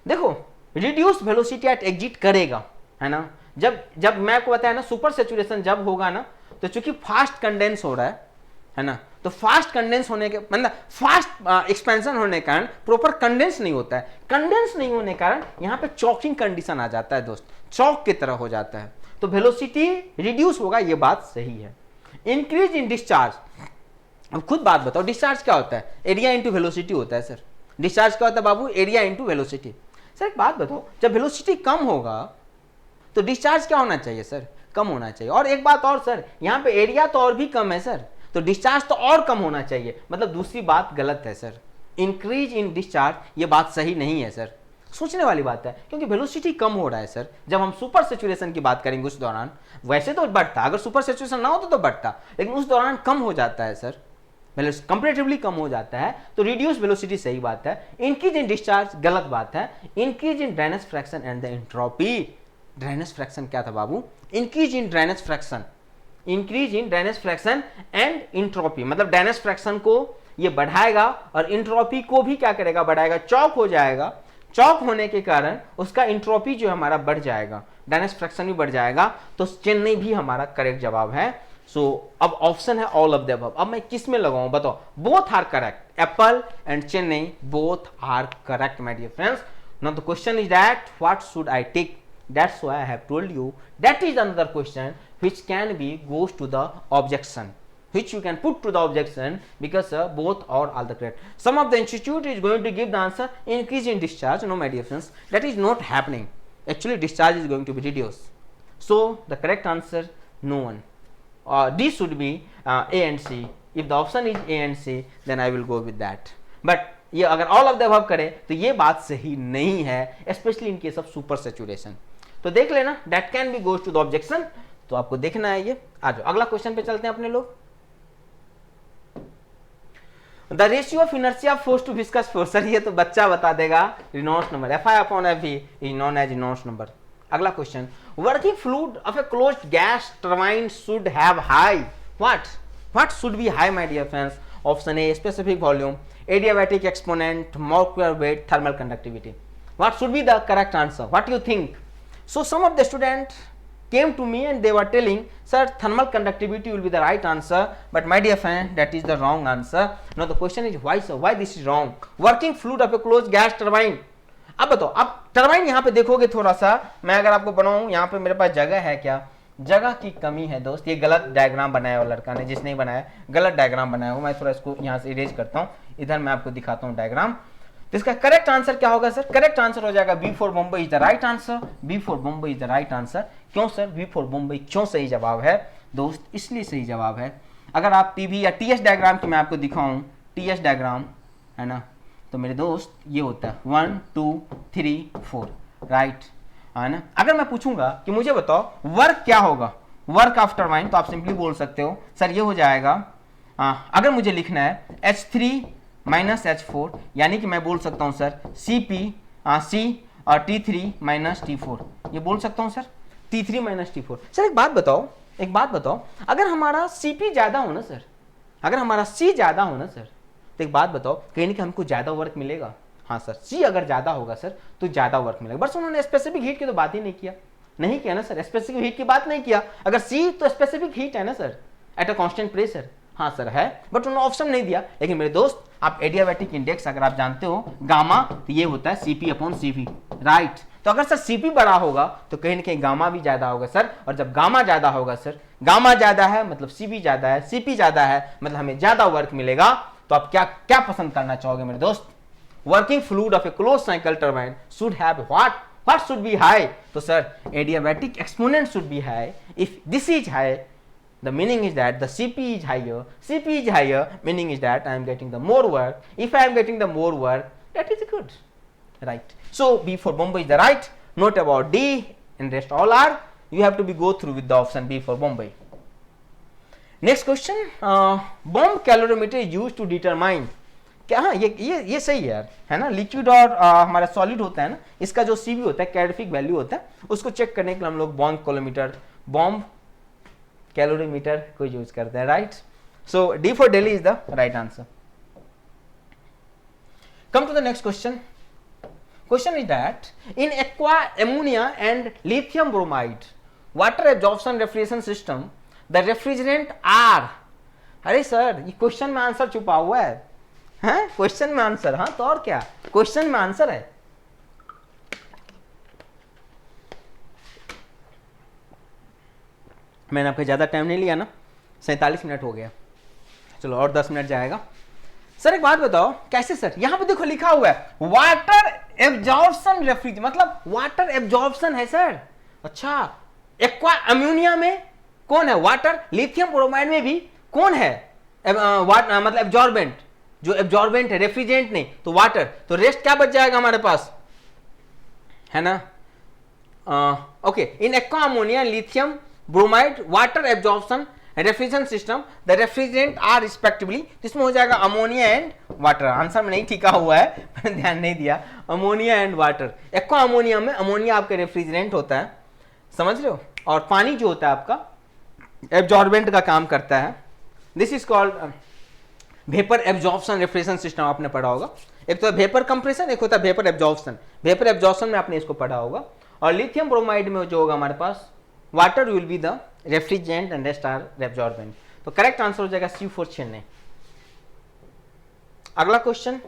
देखो reduce velocity at exit करेगा, है ना, जब मैं आपको बताया ना super saturation जब होगा ना, तो चूंकि फास्ट कंडेंस हो रहा है ना, तो फास्ट कंडेंस होने के मतलब फास्ट एक्सपेंशन होने के कारण प्रॉपर कंडेंस नहीं होता है, कंडेंस नहीं होने के कारण यहाँ पे चॉकिंग कंडीशन आ जाता है दोस्त, चौक की तरह हो जाता है, तो वेलोसिटी रिड्यूस होगा, ये बात सही है। इंक्रीज इन डिस्चार्ज, अब खुद बात बताओ डिस्चार्ज क्या होता है, एरिया इंटू वेलोसिटी होता है सर। डिस्चार्ज क्या होता है बाबू, एरिया इंटू वेलोसिटी। सर एक बात बताओ, जब वेलोसिटी कम होगा तो डिस्चार्ज क्या होना चाहिए सर, कम होना चाहिए। और एक बात और सर, यहाँ पे एरिया तो और भी कम है सर, तो डिस्चार्ज तो और कम होना चाहिए, मतलब दूसरी बात गलत है सर। इंक्रीज इन डिस्चार्ज ये बात सही नहीं है सर, सोचने वाली बात है, क्योंकि वेलोसिटी कम हो रहा है सर। जब हम सुपर सैचुरेशन की बात करेंगे उस दौरान वैसे तो बढ़ता, अगर सुपर सैचुरेशन ना होता तो बढ़ता, लेकिन उस दौरान कम हो जाता है सर, कंपैरेटिवली कम हो जाता है, तो रिड्यूस वेलोसिटी सही बात है। इंक्रीज इन डिस्चार्ज गलत बात है। Increase in drainage fraction and the entropy, drainage fraction क्या था बाबू, increase in drainage fraction, increase in drainage fraction and entropy, मतलब ड्रेनेज फ्रैक्शन को ये बढ़ाएगा और इंट्रोपी को भी क्या करेगा, बढ़ाएगा, चौक हो जाएगा, चौक होने के कारण उसका इंट्रोपी जो हमारा बढ़ जाएगा, ड्रेनेज फ्रैक्शन भी बढ़ जाएगा, तो चेन्नई भी हमारा करेक्ट जवाब है। सो अब ऑप्शन है ऑल ऑफ द अबव। अब मैं किस में लगाऊं बताओ, both are correct, apple and Chennai both are correct my dear friends. Now the question is that what should I take, that's why I have told you that is another question which can be goes to the objection, which you can put to the objection because both are all the correct. Some of the institute is going to give the answer increase in discharge. No my dear friends, that is not happening, actually discharge is going to be reduced. So the correct answer no one, D should be A and C. If the option is A and C then I will go with that, but ये अगर all of the above करें तो ये बात सही नहीं है, specially in case of super saturation. तो देख लेना that can be goes to the objection, तो आपको देखना है ये। आ जाओ अगला क्वेश्चन पे चलते हैं अपने लोग। The ratio of inertia force to viscous force, sir ये तो बच्चा बता देगा, Reynolds number Fi/Fv is known as Reynolds number. अगला question, working fluid of a closed gas turbine should have high, what should be high my dear friends. Option A specific volume, adiabatic exponent, molecular weight, thermal conductivity. What should be the correct answer? What do you think? So some of the students came to me and they were telling, sir, thermal conductivity will be the right answer, but my dear friend, that is the wrong answer. Now the question is why sir, why this is wrong? Working fluid of a closed gas turbine. अब बताओ, आप turbine यहाँ पे देखोगे थोड़ा सा, मैं अगर आपको बनाऊं, यहाँ पे मेरे पास जगह है क्या, जगह की कमी है दोस्त। ये गलत डायग्राम बनाया हुआ लड़का ने, जिसने बनाया गलत डायग्राम बनाया हुआ। मैं थोड़ा इसको यहाँ से इरेज करता हूँ, इधर मैं आपको दिखाता हूँ डायग्राम। तो इसका करेक्ट आंसर क्या होगा सर, करेक्ट आंसर हो जाएगा B for Mumbai is the right answer, B for Mumbai is the right answer. क्यों सर बी फॉर मुंबई क्यों सही जवाब है दोस्त, इसलिए सही जवाब है। अगर आप पीवी या टीएस डायग्राम की मैं आपको दिखाऊं, टीएस डायग्राम है ना, तो मेरे दोस्त ये होता है 1 2 3 4 राइट, है ना। अगर मैं पूछूंगा कि मुझे बताओ वर्क क्या होगा, वर्क ऑफ टरबाइन, तो आप सिंपली बोल सकते हो सर ये हो जाएगा, अगर मुझे लिखना है H3 माइनस H4, यानी कि मैं बोल सकता हूं सर CP C और T3 माइनस T4, ये बोल सकता हूं sir T3 minus T4। Sir एक बात बताओ, अगर हमारा CP ज्यादा हो ना सर, अगर हमारा C ज्यादा हो ना सर, तो एक बात बताओ कहीं ना कहीं हमको ज्यादा वर्क मिलेगा। हाँ सर, सी अगर ज्यादा होगा सर तो ज्यादा वर्क मिलेगा, बस उन्होंने स्पेसिफिक हीट की तो बात ही नहीं किया ना सर, स्पेसिफिक हीट की बात नहीं किया। अगर सी तो स्पेसिफिक हीट है ना sir at a constant pressure, हाँ सर है, बट उन्होंने ऑप्शन नहीं दिया। लेकिन मेरे दोस्त आप एडियाबैटिक इंडेक्स अगर आप जानते हो गामा, तो ये होता है CP/CV राइट। तो अगर सर CP बड़ा होगा तो कहीं ना कहीं गामा भी ज्यादा होगा सर, और जब गामा ज्यादा होगा सर, गामा ज्यादा है मतलब CP ज्यादा है, CP ज्यादा है मतलब हमें ज्यादा वर्क मिलेगा। तो आप क्या पसंद करना चाहोगे मेरे दोस्त, working fluid of A close cycle turbine should have what should be high, तो sir adiabatic exponent should be high. If this is high, the meaning is that the CP is higher, meaning is that I am getting the more work. If I am getting the more work, that is good, right? So B for Bombay is the right, note about D and rest all are, you have to go through with the option B for Bombay. Next question, bomb calorimeter is used to determine, क्या, हाँ ये सही है यार, है ना। Liquid और हमारा सॉलिड होता है ना, इसका जो सीवी होता है कैलोरिफिक वैल्यू होता है, उसको चेक करने के लिए हम लोग बॉम्ब कैलोरीमीटर को यूज करते हैं right. So D for Delhi is the right answer. Come to the next question. Question is that in aqua ammonia and lithium bromide water absorption refrigeration system the refrigerant are, अरे sir ये question में answer छुपा हुआ है question में answer, हाँ तो और क्या, क्वेश्चन में आंसर है। मैंने आपका ज्यादा टाइम नहीं लिया ना, 47 मिनट हो गया, चलो और 10 मिनट जाएगा। सर एक बात बताओ कैसे सर, यहां पे देखो लिखा हुआ है वाटर एब्जॉर्प्शन रेफ्रिज, मतलब वाटर एब्जॉर्प्शन है सर। अच्छा एक्वा अम्योनिया में कौन है वाटर, लिथियम ब्रोमाइड में भी कौन है मतलब एब्जॉर्बेंट, जो एब्जॉर्बेंट है रेफ्रिजरेंट नहीं तो वाटर, तो रेस्ट क्या बच जाएगा हमारे पास, है ना। Okay in aqua ammonia lithium bromide water absorption refrigeration system the refrigerant are respectively, जिसमें हो जाएगा अमोनिया एंड वाटर। आंसर में नहीं ठीका हुआ है, मैंने ध्यान नहीं दिया, ammonia and water. Aqua ammonia में अमोनिया आपका रेफ्रिजरेंट होता है, समझ रहे हो, और पानी जो होता है आपका एब्जॉर्बेंट का काम करता है। This is called vapour absorption refrigeration system, आपने पढ़ा होगा। एक तो वेपर कंप्रेशन, एक होता है वेपर एब्जॉर्प्शन। वेपर एब्जॉर्प्शन में आपने इसको पढ़ा होगा। और लिथियम ब्रोमाइड में जो होगा हमारे पास water will be the refrigerant and rest are absorbent. तो करेक्ट आंसर हो जाएगा C4 चेन्नई। अगला question,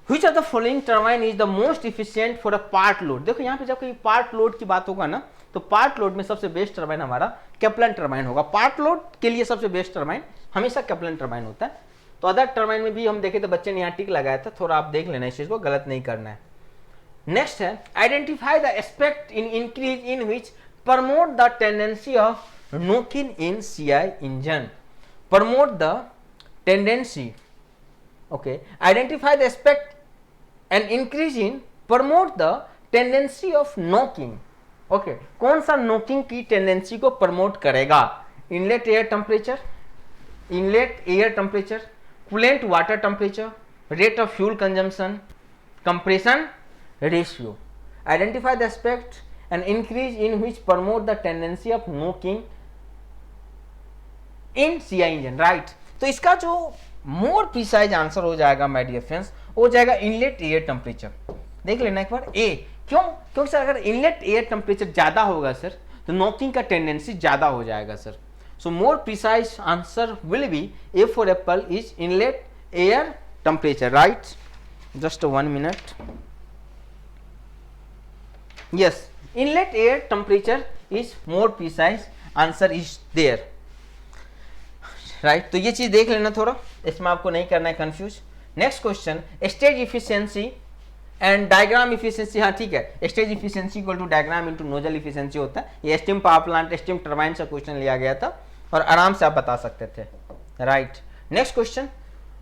which of the following turbine is the most efficient for a part load. देखो यहाँ पे जब कोई पार्ट लोड की बात होगा ना, तो पार्ट लोड में सबसे बेस्ट टर्बाइन हमारा कैप्लन टर्बाइन होगा। पार्ट लोड के लिए सबसे बेस्ट टर्बाइन हमेशा कैप्लन टर्बाइन होता है। तो अदर टर्बाइन में भी हम देखें तो बच्चे ने यहाँ टिक लगाया था, थोड़ा आप देख लेना इस चीज को, गलत नहीं करना है। नेक्स्ट है identify the aspect in increase in which promote the tendency of knocking in CI engine. Promote the tendency, okay, identify the aspect and increase in promote the tendency of knocking, okay, कौन सा knocking की tendency को promote करेगा? Inlet air temperature, inlet air temperature, coolant water temperature, rate of fuel consumption, compression ratio. Identify the aspect and increase in which promote the tendency of knocking in CI engine, right? तो इसका जो more precise answer हो जाएगा my dear friends, हो जाएगा inlet air temperature. देख लेना एक बार ए, क्यों, क्योंकि सर अगर इनलेट एयर टेम्परेचर ज्यादा होगा सर तो नॉकिंग का टेंडेंसी ज्यादा हो जाएगा sir. So more precise answer will be A for apple is inlet air temperature, right. Just 1 minute, yes inlet air temperature is more precise, answer is there, right। तो ये चीज देख लेना थोड़ा, इसमें आपको नहीं करना है confuse. Next question, stage efficiency and diagram efficiency. हाँ ठीक है, stage efficiency equal to diagram into nozzle efficiency होता है। ये steam power plant steam turbine से क्वेश्चन लिया गया था और आराम से आप बता सकते थे, राइट। नेक्स्ट क्वेश्चन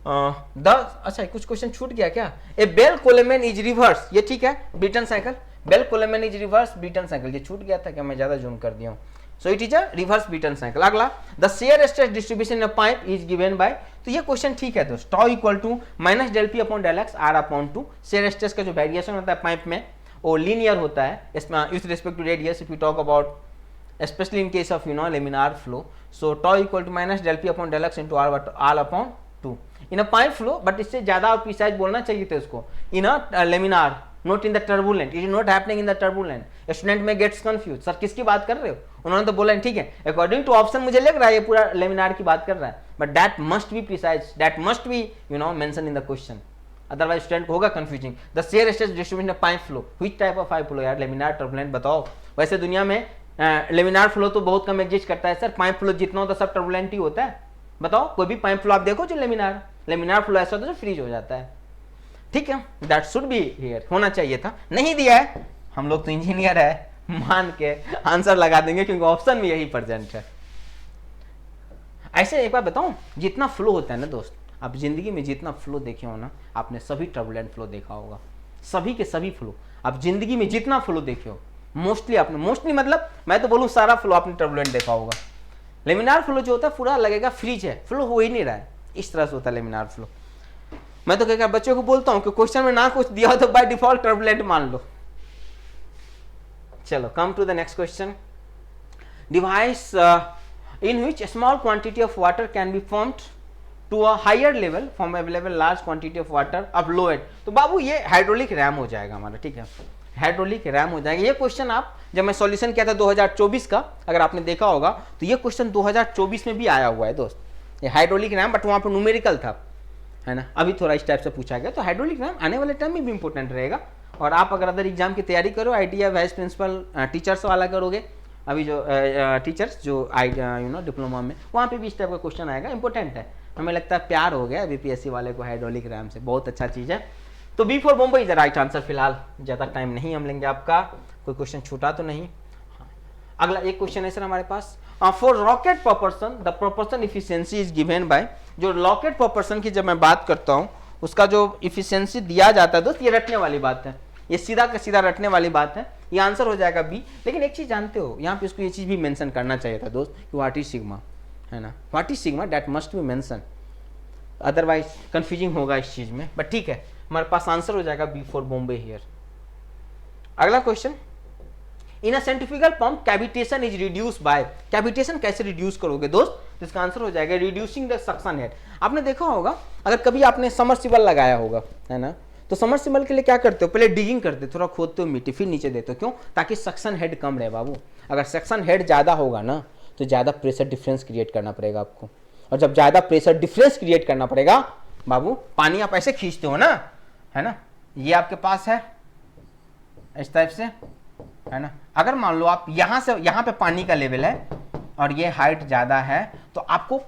अच्छा कुछ क्वेश्चन छूट गया क्या? A Bell Coleman is reverse, ये ठीक है, Brayton cycle, Bell Coleman is reverse Brayton cycle, ये छूट गया था क्या, मैं ज्यादा जूम कर दिया हूं। So it is a reverse Brayton cycle. अगला, the shear stress distribution in a pipe is given by, तो ये क्वेश्चन ठीक है दोस्त, tau equal to minus del P upon del X R upon 2। Shear stress का जो variation होता है पाइप में वो लीनियर होता है इसमें with respect to radius, if you talk about especially in case of laminar flow. So tau equal to minus del p upon del x into r upon 2 in a pipe flow, but इससे ज्यादा और precise बोलना चाहिए था इसको, in a laminar, not in the turbulent, it is not happening in the turbulent। Student में gets confuse, sir किसकी बात कर रहे हो? उन्होंने तो बोला ठीक है अकॉर्डिंग टू ऑप्शन मुझे लग रहा है ये पूरा लेमिनार की बात कर रहा है, but that must be precise, that must be mention in the question, otherwise student होगा confusing. The shear stress distribution of pipe flow, which type of pipe flow यार, लेमिनार टर्बुलेंट बताओ। वैसे दुनिया में लेमिनार फ्लो तो बहुत कम exist करता है सर, पाइप फ्लो जितना होता है सब टर्बुलेंट ही होता है। बताओ कोई भी पाइप फ्लो आप देखो जो लेमिनार फ्लो ऐसा होता है जो फ्रीज हो जाता है, ठीक है, दैट शुड बी हियर, होना चाहिए था, नहीं दिया है। हम लोग तो इंजीनियर है, मान के आंसर लगा देंगे क्योंकि ऑप्शन में यही प्रेजेंट है। ऐसे एक बार बताऊं, जितना फ्लो होता है ना दोस्त, आप जिंदगी में जितना फ्लो देखे हो ना, आपने सभी टर्बुलेंट फ्लो देखा होगा, सभी के सभी फ्लो, आप जिंदगी में जितना फ्लो देखे हो मोस्टली आपने, मोस्टली मतलब मैं तो बोलूं सारा फ्लो आपने टर्बुलेंट देखा होगा। लेमिनार फ्लो जो होता है पूरा लगेगा फ्रीज है, फ्लो हो ही नहीं रहा है, इस तरह से होता है लेमिनार फ्लो। मैं तो क्या बच्चों को बोलता हूं कि क्वेश्चन में ना कुछ दिया हो तो बाय डिफॉल्ट टर्बुलेंट मान लो। चलो come to the next question, device in which small quantity of water can be formed to a higher level from available large quantity of water of low at. तो बाबू ये hydraulic RAM हो जाएगा हमारा, ठीक है, हाइड्रोलिक रैम हो जाएगा। ये क्वेश्चन आप जब मैं सॉल्यूशन किया था 2024 का, अगर आपने देखा होगा तो ये क्वेश्चन 2024 में भी आया हुआ है दोस्त, ये हाइड्रोलिक रैम, बट वहाँ पर न्यूमेरिकल था, है ना। अभी थोड़ा इस टाइप से पूछा गया, तो हाइड्रोलिक रैम आने वाले टाइम में भी इंपॉर्टेंट रहेगा। और आप अगर अदर एग्जाम की तैयारी करो, आईटीआई वाइस प्रिंसिपल टीचर्स वाला करोगे, अभी जो टीचर्स जो डिप्लोमा में, वहाँ पे भी इस टाइप का क्वेश्चन आएगा, इंपॉर्टेंट है। हमें लगता है प्यार हो गया बीपीएससी वाले को हाइड्रोलिक रैम से, बहुत अच्छा चीज़ है। तो B for Bombay is the right answer. फिलहाल ज़्यादा टाइम नहीं हम लेंगे आपका, कोई क्वेश्चन छूटा तो नहीं। अगला एक क्वेश्चन है सर हमारे पास, for rocket propulsion the propulsion efficiency is given by. जो रॉकेट प्रोपोर्शन की जब मैं बात करता हूँ, उसका जो इफिशियंसी दिया जाता है दोस्त, ये रटने वाली बात है, ये सीधा का सीधा रटने वाली बात है, ये आंसर हो जाएगा बी। लेकिन एक चीज जानते हो, यहाँ पे इसको ये चीज भी मेंशन करना चाहिए था दोस्त कि व्हाट इज सिग्मा, है ना, what is sigma, that must be mention, otherwise confusing होगा इस चीज में। बट ठीक है, हमारे पास आंसर हो जाएगा बी फॉर बॉम्बे हियर। अगला question, in a centrifugal pump cavitation is reduce by. Cavitation कैसे रिड्यूस करोगे दोस्त, तो इसका आंसर हो जाएगा रिड्यूसिंग द सक्शन हेड। आपने देखा होगा, अगर कभी आपने समरसिबल लगाया होगा, है ना, तो समरसिबल के लिए क्या करते हो, पहले डिगिंग करते हो, थोड़ा खोदते हो मिट्टी, फिर नीचे देते हो, क्यों, ताकि सक्शन हेड कम रहे बाबू। अगर सक्शन हेड ज़्यादा होगा ना, तो ज़्यादा प्रेशर डिफरेंस क्रिएट करना पड़ेगा आपको, और जब ज़्यादा प्रेशर डिफरेंस क्रिएट करना पड़ेगा बाबू, पानी आप ऐसे खींचते हो ना, है ना, ये आपके पास है इस टाइप से, है ना। अगर मान लो आप यहाँ से यहाँ पे पानी का लेवल है और ये हाइट ज़्यादा है, तो आपको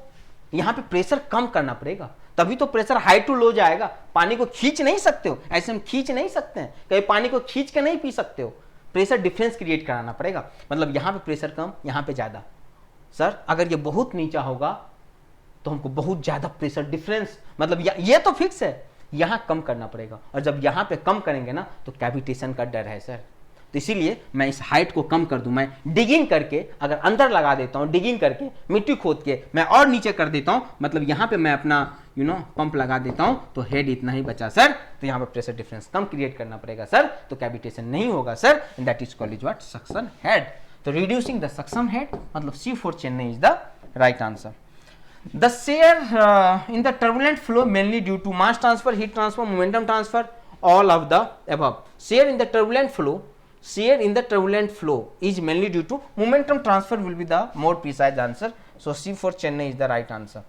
यहाँ पे प्रेशर कम करना पड़ेगा, तभी तो प्रेशर हाई टू लो जाएगा। पानी को खींच नहीं सकते हो, ऐसे हम खींच नहीं सकते हैं, कभी पानी को खींच के नहीं पी सकते हो, प्रेशर डिफरेंस क्रिएट कराना पड़ेगा। मतलब यहाँ पे प्रेशर कम, यहाँ पे ज़्यादा। सर अगर ये बहुत नीचा होगा तो हमको बहुत ज़्यादा प्रेशर डिफरेंस, मतलब ये तो फिक्स है, यहाँ कम करना पड़ेगा, और जब यहाँ पे कम करेंगे ना तो कैविटेशन का डर है सर। तो इसीलिए मैं इस हाइट को कम कर दूं, मैं डिगिंग करके अगर अंदर लगा देता हूं, डिगिंग करके मिट्टी खोद के मैं और नीचे कर देता हूं, मतलब यहां पे मैं अपना पंप लगा देता हूं, तो हेड इतना ही बचा सर, तो यहां पे प्रेशर डिफरेंस कम क्रिएट करना पड़ेगा सर, तो कैविटेशन नहीं होगा sir, and that is called is what, suction head. तो रिड्यूसिंग द सक्शन हेड, मतलब C for Chennai is the right answer. The shear in the turbulent flow mainly due to mass transfer, heat transfer, momentum transfer, all of the above. Shear in the turbulent flow, shear in the turbulent flow is mainly due to momentum transfer will be the more precise answer. So C for Chennai is the right answer.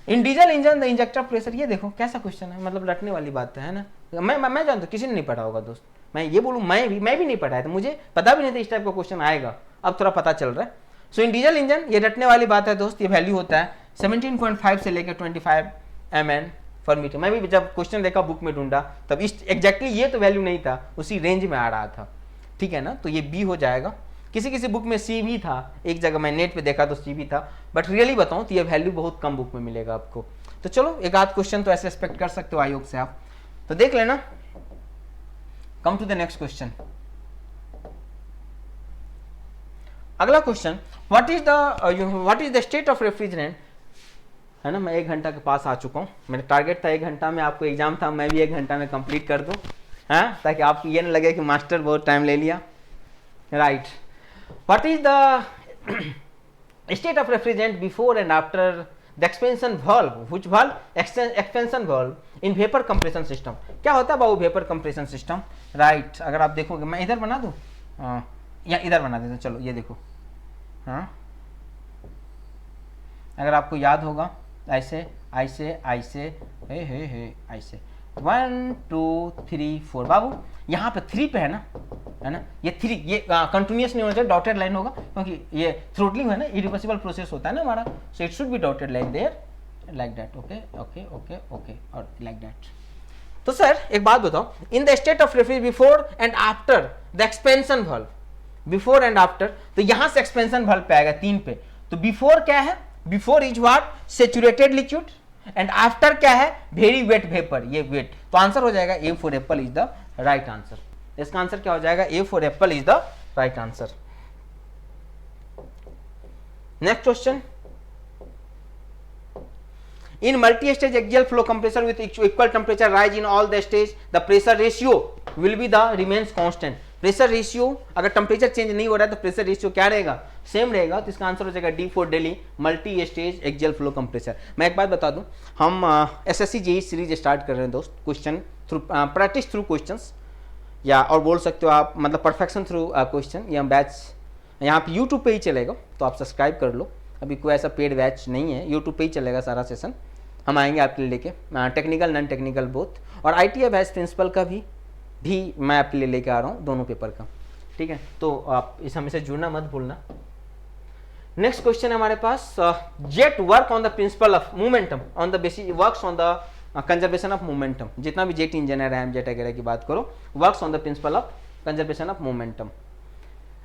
In diesel engine the injector pressure, ये देखो कैसा question है, मतलब रटने वाली बात है ना। मैं जानता हूँ किसी ने नहीं पढ़ा होगा दोस्त, मैं ये बोलूँ मैं भी नहीं पढ़ा है, तो मुझे पता भी नहीं था इस टाइप का क्वेश्चन आएगा, अब थोड़ा पता चल रहा है। सो इन डीजल इंजन ये रटने वाली बात है दोस्त, ये वैल्यू होता है 17.5 से लेकर 25 mn पर मीटर। मैं भी जब क्वेश्चन देखा बुक में ढूंढा तब इस एग्जैक्टली ये तो वैल्यू नहीं था, उसी रेंज में आ रहा था, ठीक है ना। तो ये बी हो जाएगा, किसी बुक में सी भी था, एक जगह मैं नेट पे देखा तो सी भी था, बट रियली बताऊं तो ये वैल्यू बहुत कम बुक में मिलेगा आपको। तो चलो एक आध क्वेश्चन तो ऐसे एक्सपेक्ट कर सकते हो आयोग से आप, तो देख लेना। Come to the next question. अगला question, what is the state of refrigerant, है ना। मैं 1 घंटा के पास आ चुका हूँ, मेरा टारगेट था 1 घंटा में, आपको एग्जाम था, मैं भी 1 घंटा में कंप्लीट कर दूँ, हाँ, ताकि आपको ये ना लगे कि मास्टर बहुत टाइम ले लिया, right. What is the state of refrigerant before and after the expansion valve, which valve, expansion valve in vapour compression system. क्या होता है बाबू वेपर कंप्रेशन सिस्टम, राइट। अगर आप देखोगे, मैं इधर बना दूँ या इधर बना देता हूँ, चलो ये देखो, हाँ, अगर आपको याद होगा ऐसे ऐसे ऐसे हे ऐसे 1 2 3 4 बाबू, यहाँ पे 3 पे है ना, ये 3 ये कंटिन्यूस नहीं होना चाहिए, डॉटेड लाइन होगा, क्योंकि ये थ्रोटलिंग है ना, इरिवर्सिबल प्रोसेस होता है ना हमारा, so it should be dotted line there like that, okay okay okay okay, और लाइक दैट। तो सर एक बात बताओ, in the state of refrigeration before and after the expansion valve, before and after, तो यहां से एक्सपेंशन वाल्व पे आएगा 3 पे, तो बिफोर क्या है, before is what, saturated liquid, and after क्या है, वेरी वेट वेपर, ये वेट। तो आंसर हो जाएगा A for apple is the right answer. इसका आंसर क्या हो जाएगा, A for apple is the right answer. Next question, in multi-stage axial flow compressor with equal temperature rise in all the stage, the pressure ratio will be the remains constant. Pressure ratio, अगर temperature change नहीं हो रहा है तो pressure ratio क्या रहेगा, same रहेगा, तो इसका आंसर हो जाएगा D for Delhi, multi stage axial flow compressor. मैं एक बात बता दूं, हम एसएससी जेईई सीरीज स्टार्ट कर रहे हैं दोस्त, question through practice through questions, या और बोल सकते हो आप मतलब परफेक्शन थ्रू क्वेश्चन। ये हम बैच यहाँ पे यूट्यूब पे ही चलेगा, तो आप सब्सक्राइब कर लो। अभी कोई ऐसा पेड बैच नहीं है, यूट्यूब पे ही चलेगा सारा सेशन, हम आएंगे आपके लिए लेके, टेक्निकल नॉन टेक्निकल बोथ, और ITI बैच प्रिंसिपल का भी मैं आपके लिए लेके आ रहा हूँ, दोनों पेपर का, ठीक है। तो आप इस हमें से जुड़ना मत भूलना। नेक्स्ट क्वेश्चन है हमारे पास, jet work on the principle of momentum on the basis works on the conservation of momentum. जितना भी जेट इंजन है, रैम जेट वगैरह की बात करो, works on the principle of conservation of momentum.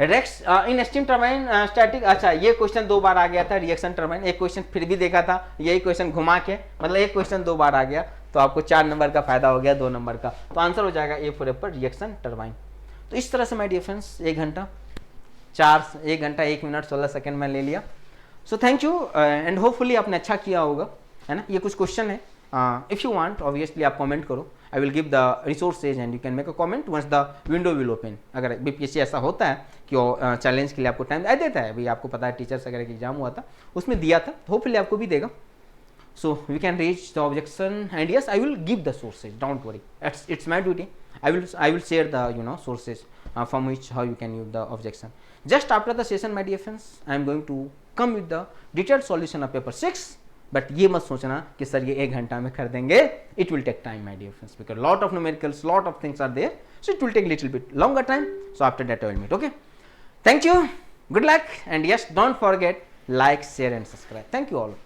Wrecks in steam turbine static, अच्छा ये question 2 बार आ गया था, रिएक्शन टर्बाइन, एक क्वेश्चन फिर भी देखा था, यही क्वेश्चन घुमा के, मतलब एक क्वेश्चन 2 बार आ गया, तो आपको 4 नंबर का फायदा हो गया 2 नंबर का, तो आंसर हो जाएगा A for Apple, reaction turbine. तो इस तरह से माय डियर फ्रेंड्स 1 घंटा 1 मिनट 16 सेकंड में ले लिया। So thank you and hopefully आपने अच्छा किया होगा, है ना। ये कुछ क्वेश्चन है, इफ यू वांट ऑब्वियसली आप कमेंट करो, I will give the resources and you can make a comment once the window will open. अगर बीपीएससी ऐसा होता है कि वो चैलेंज के लिए आपको टाइम देता है, भाई आपको पता है टीचर्स वगैरह की एग्जाम हुआ था उसमें दिया था, होपफुली आपको भी देगा। So we can reach the objection, and yes, I will give the sources. Don't worry, it's my duty. I will share the sources from which how you can use the objection. Just after the session, my dear friends, I am going to come with the detailed solution of paper 6. But ये मत सोचना कि sir ये 1 घंटा में कर देंगे. It will take time, my dear friends, because lot of numericals, lot of things are there. So it will take little bit longer time. So after that I will meet. Okay. Thank you. Good luck, and yes, don't forget like, share, and subscribe. Thank you all.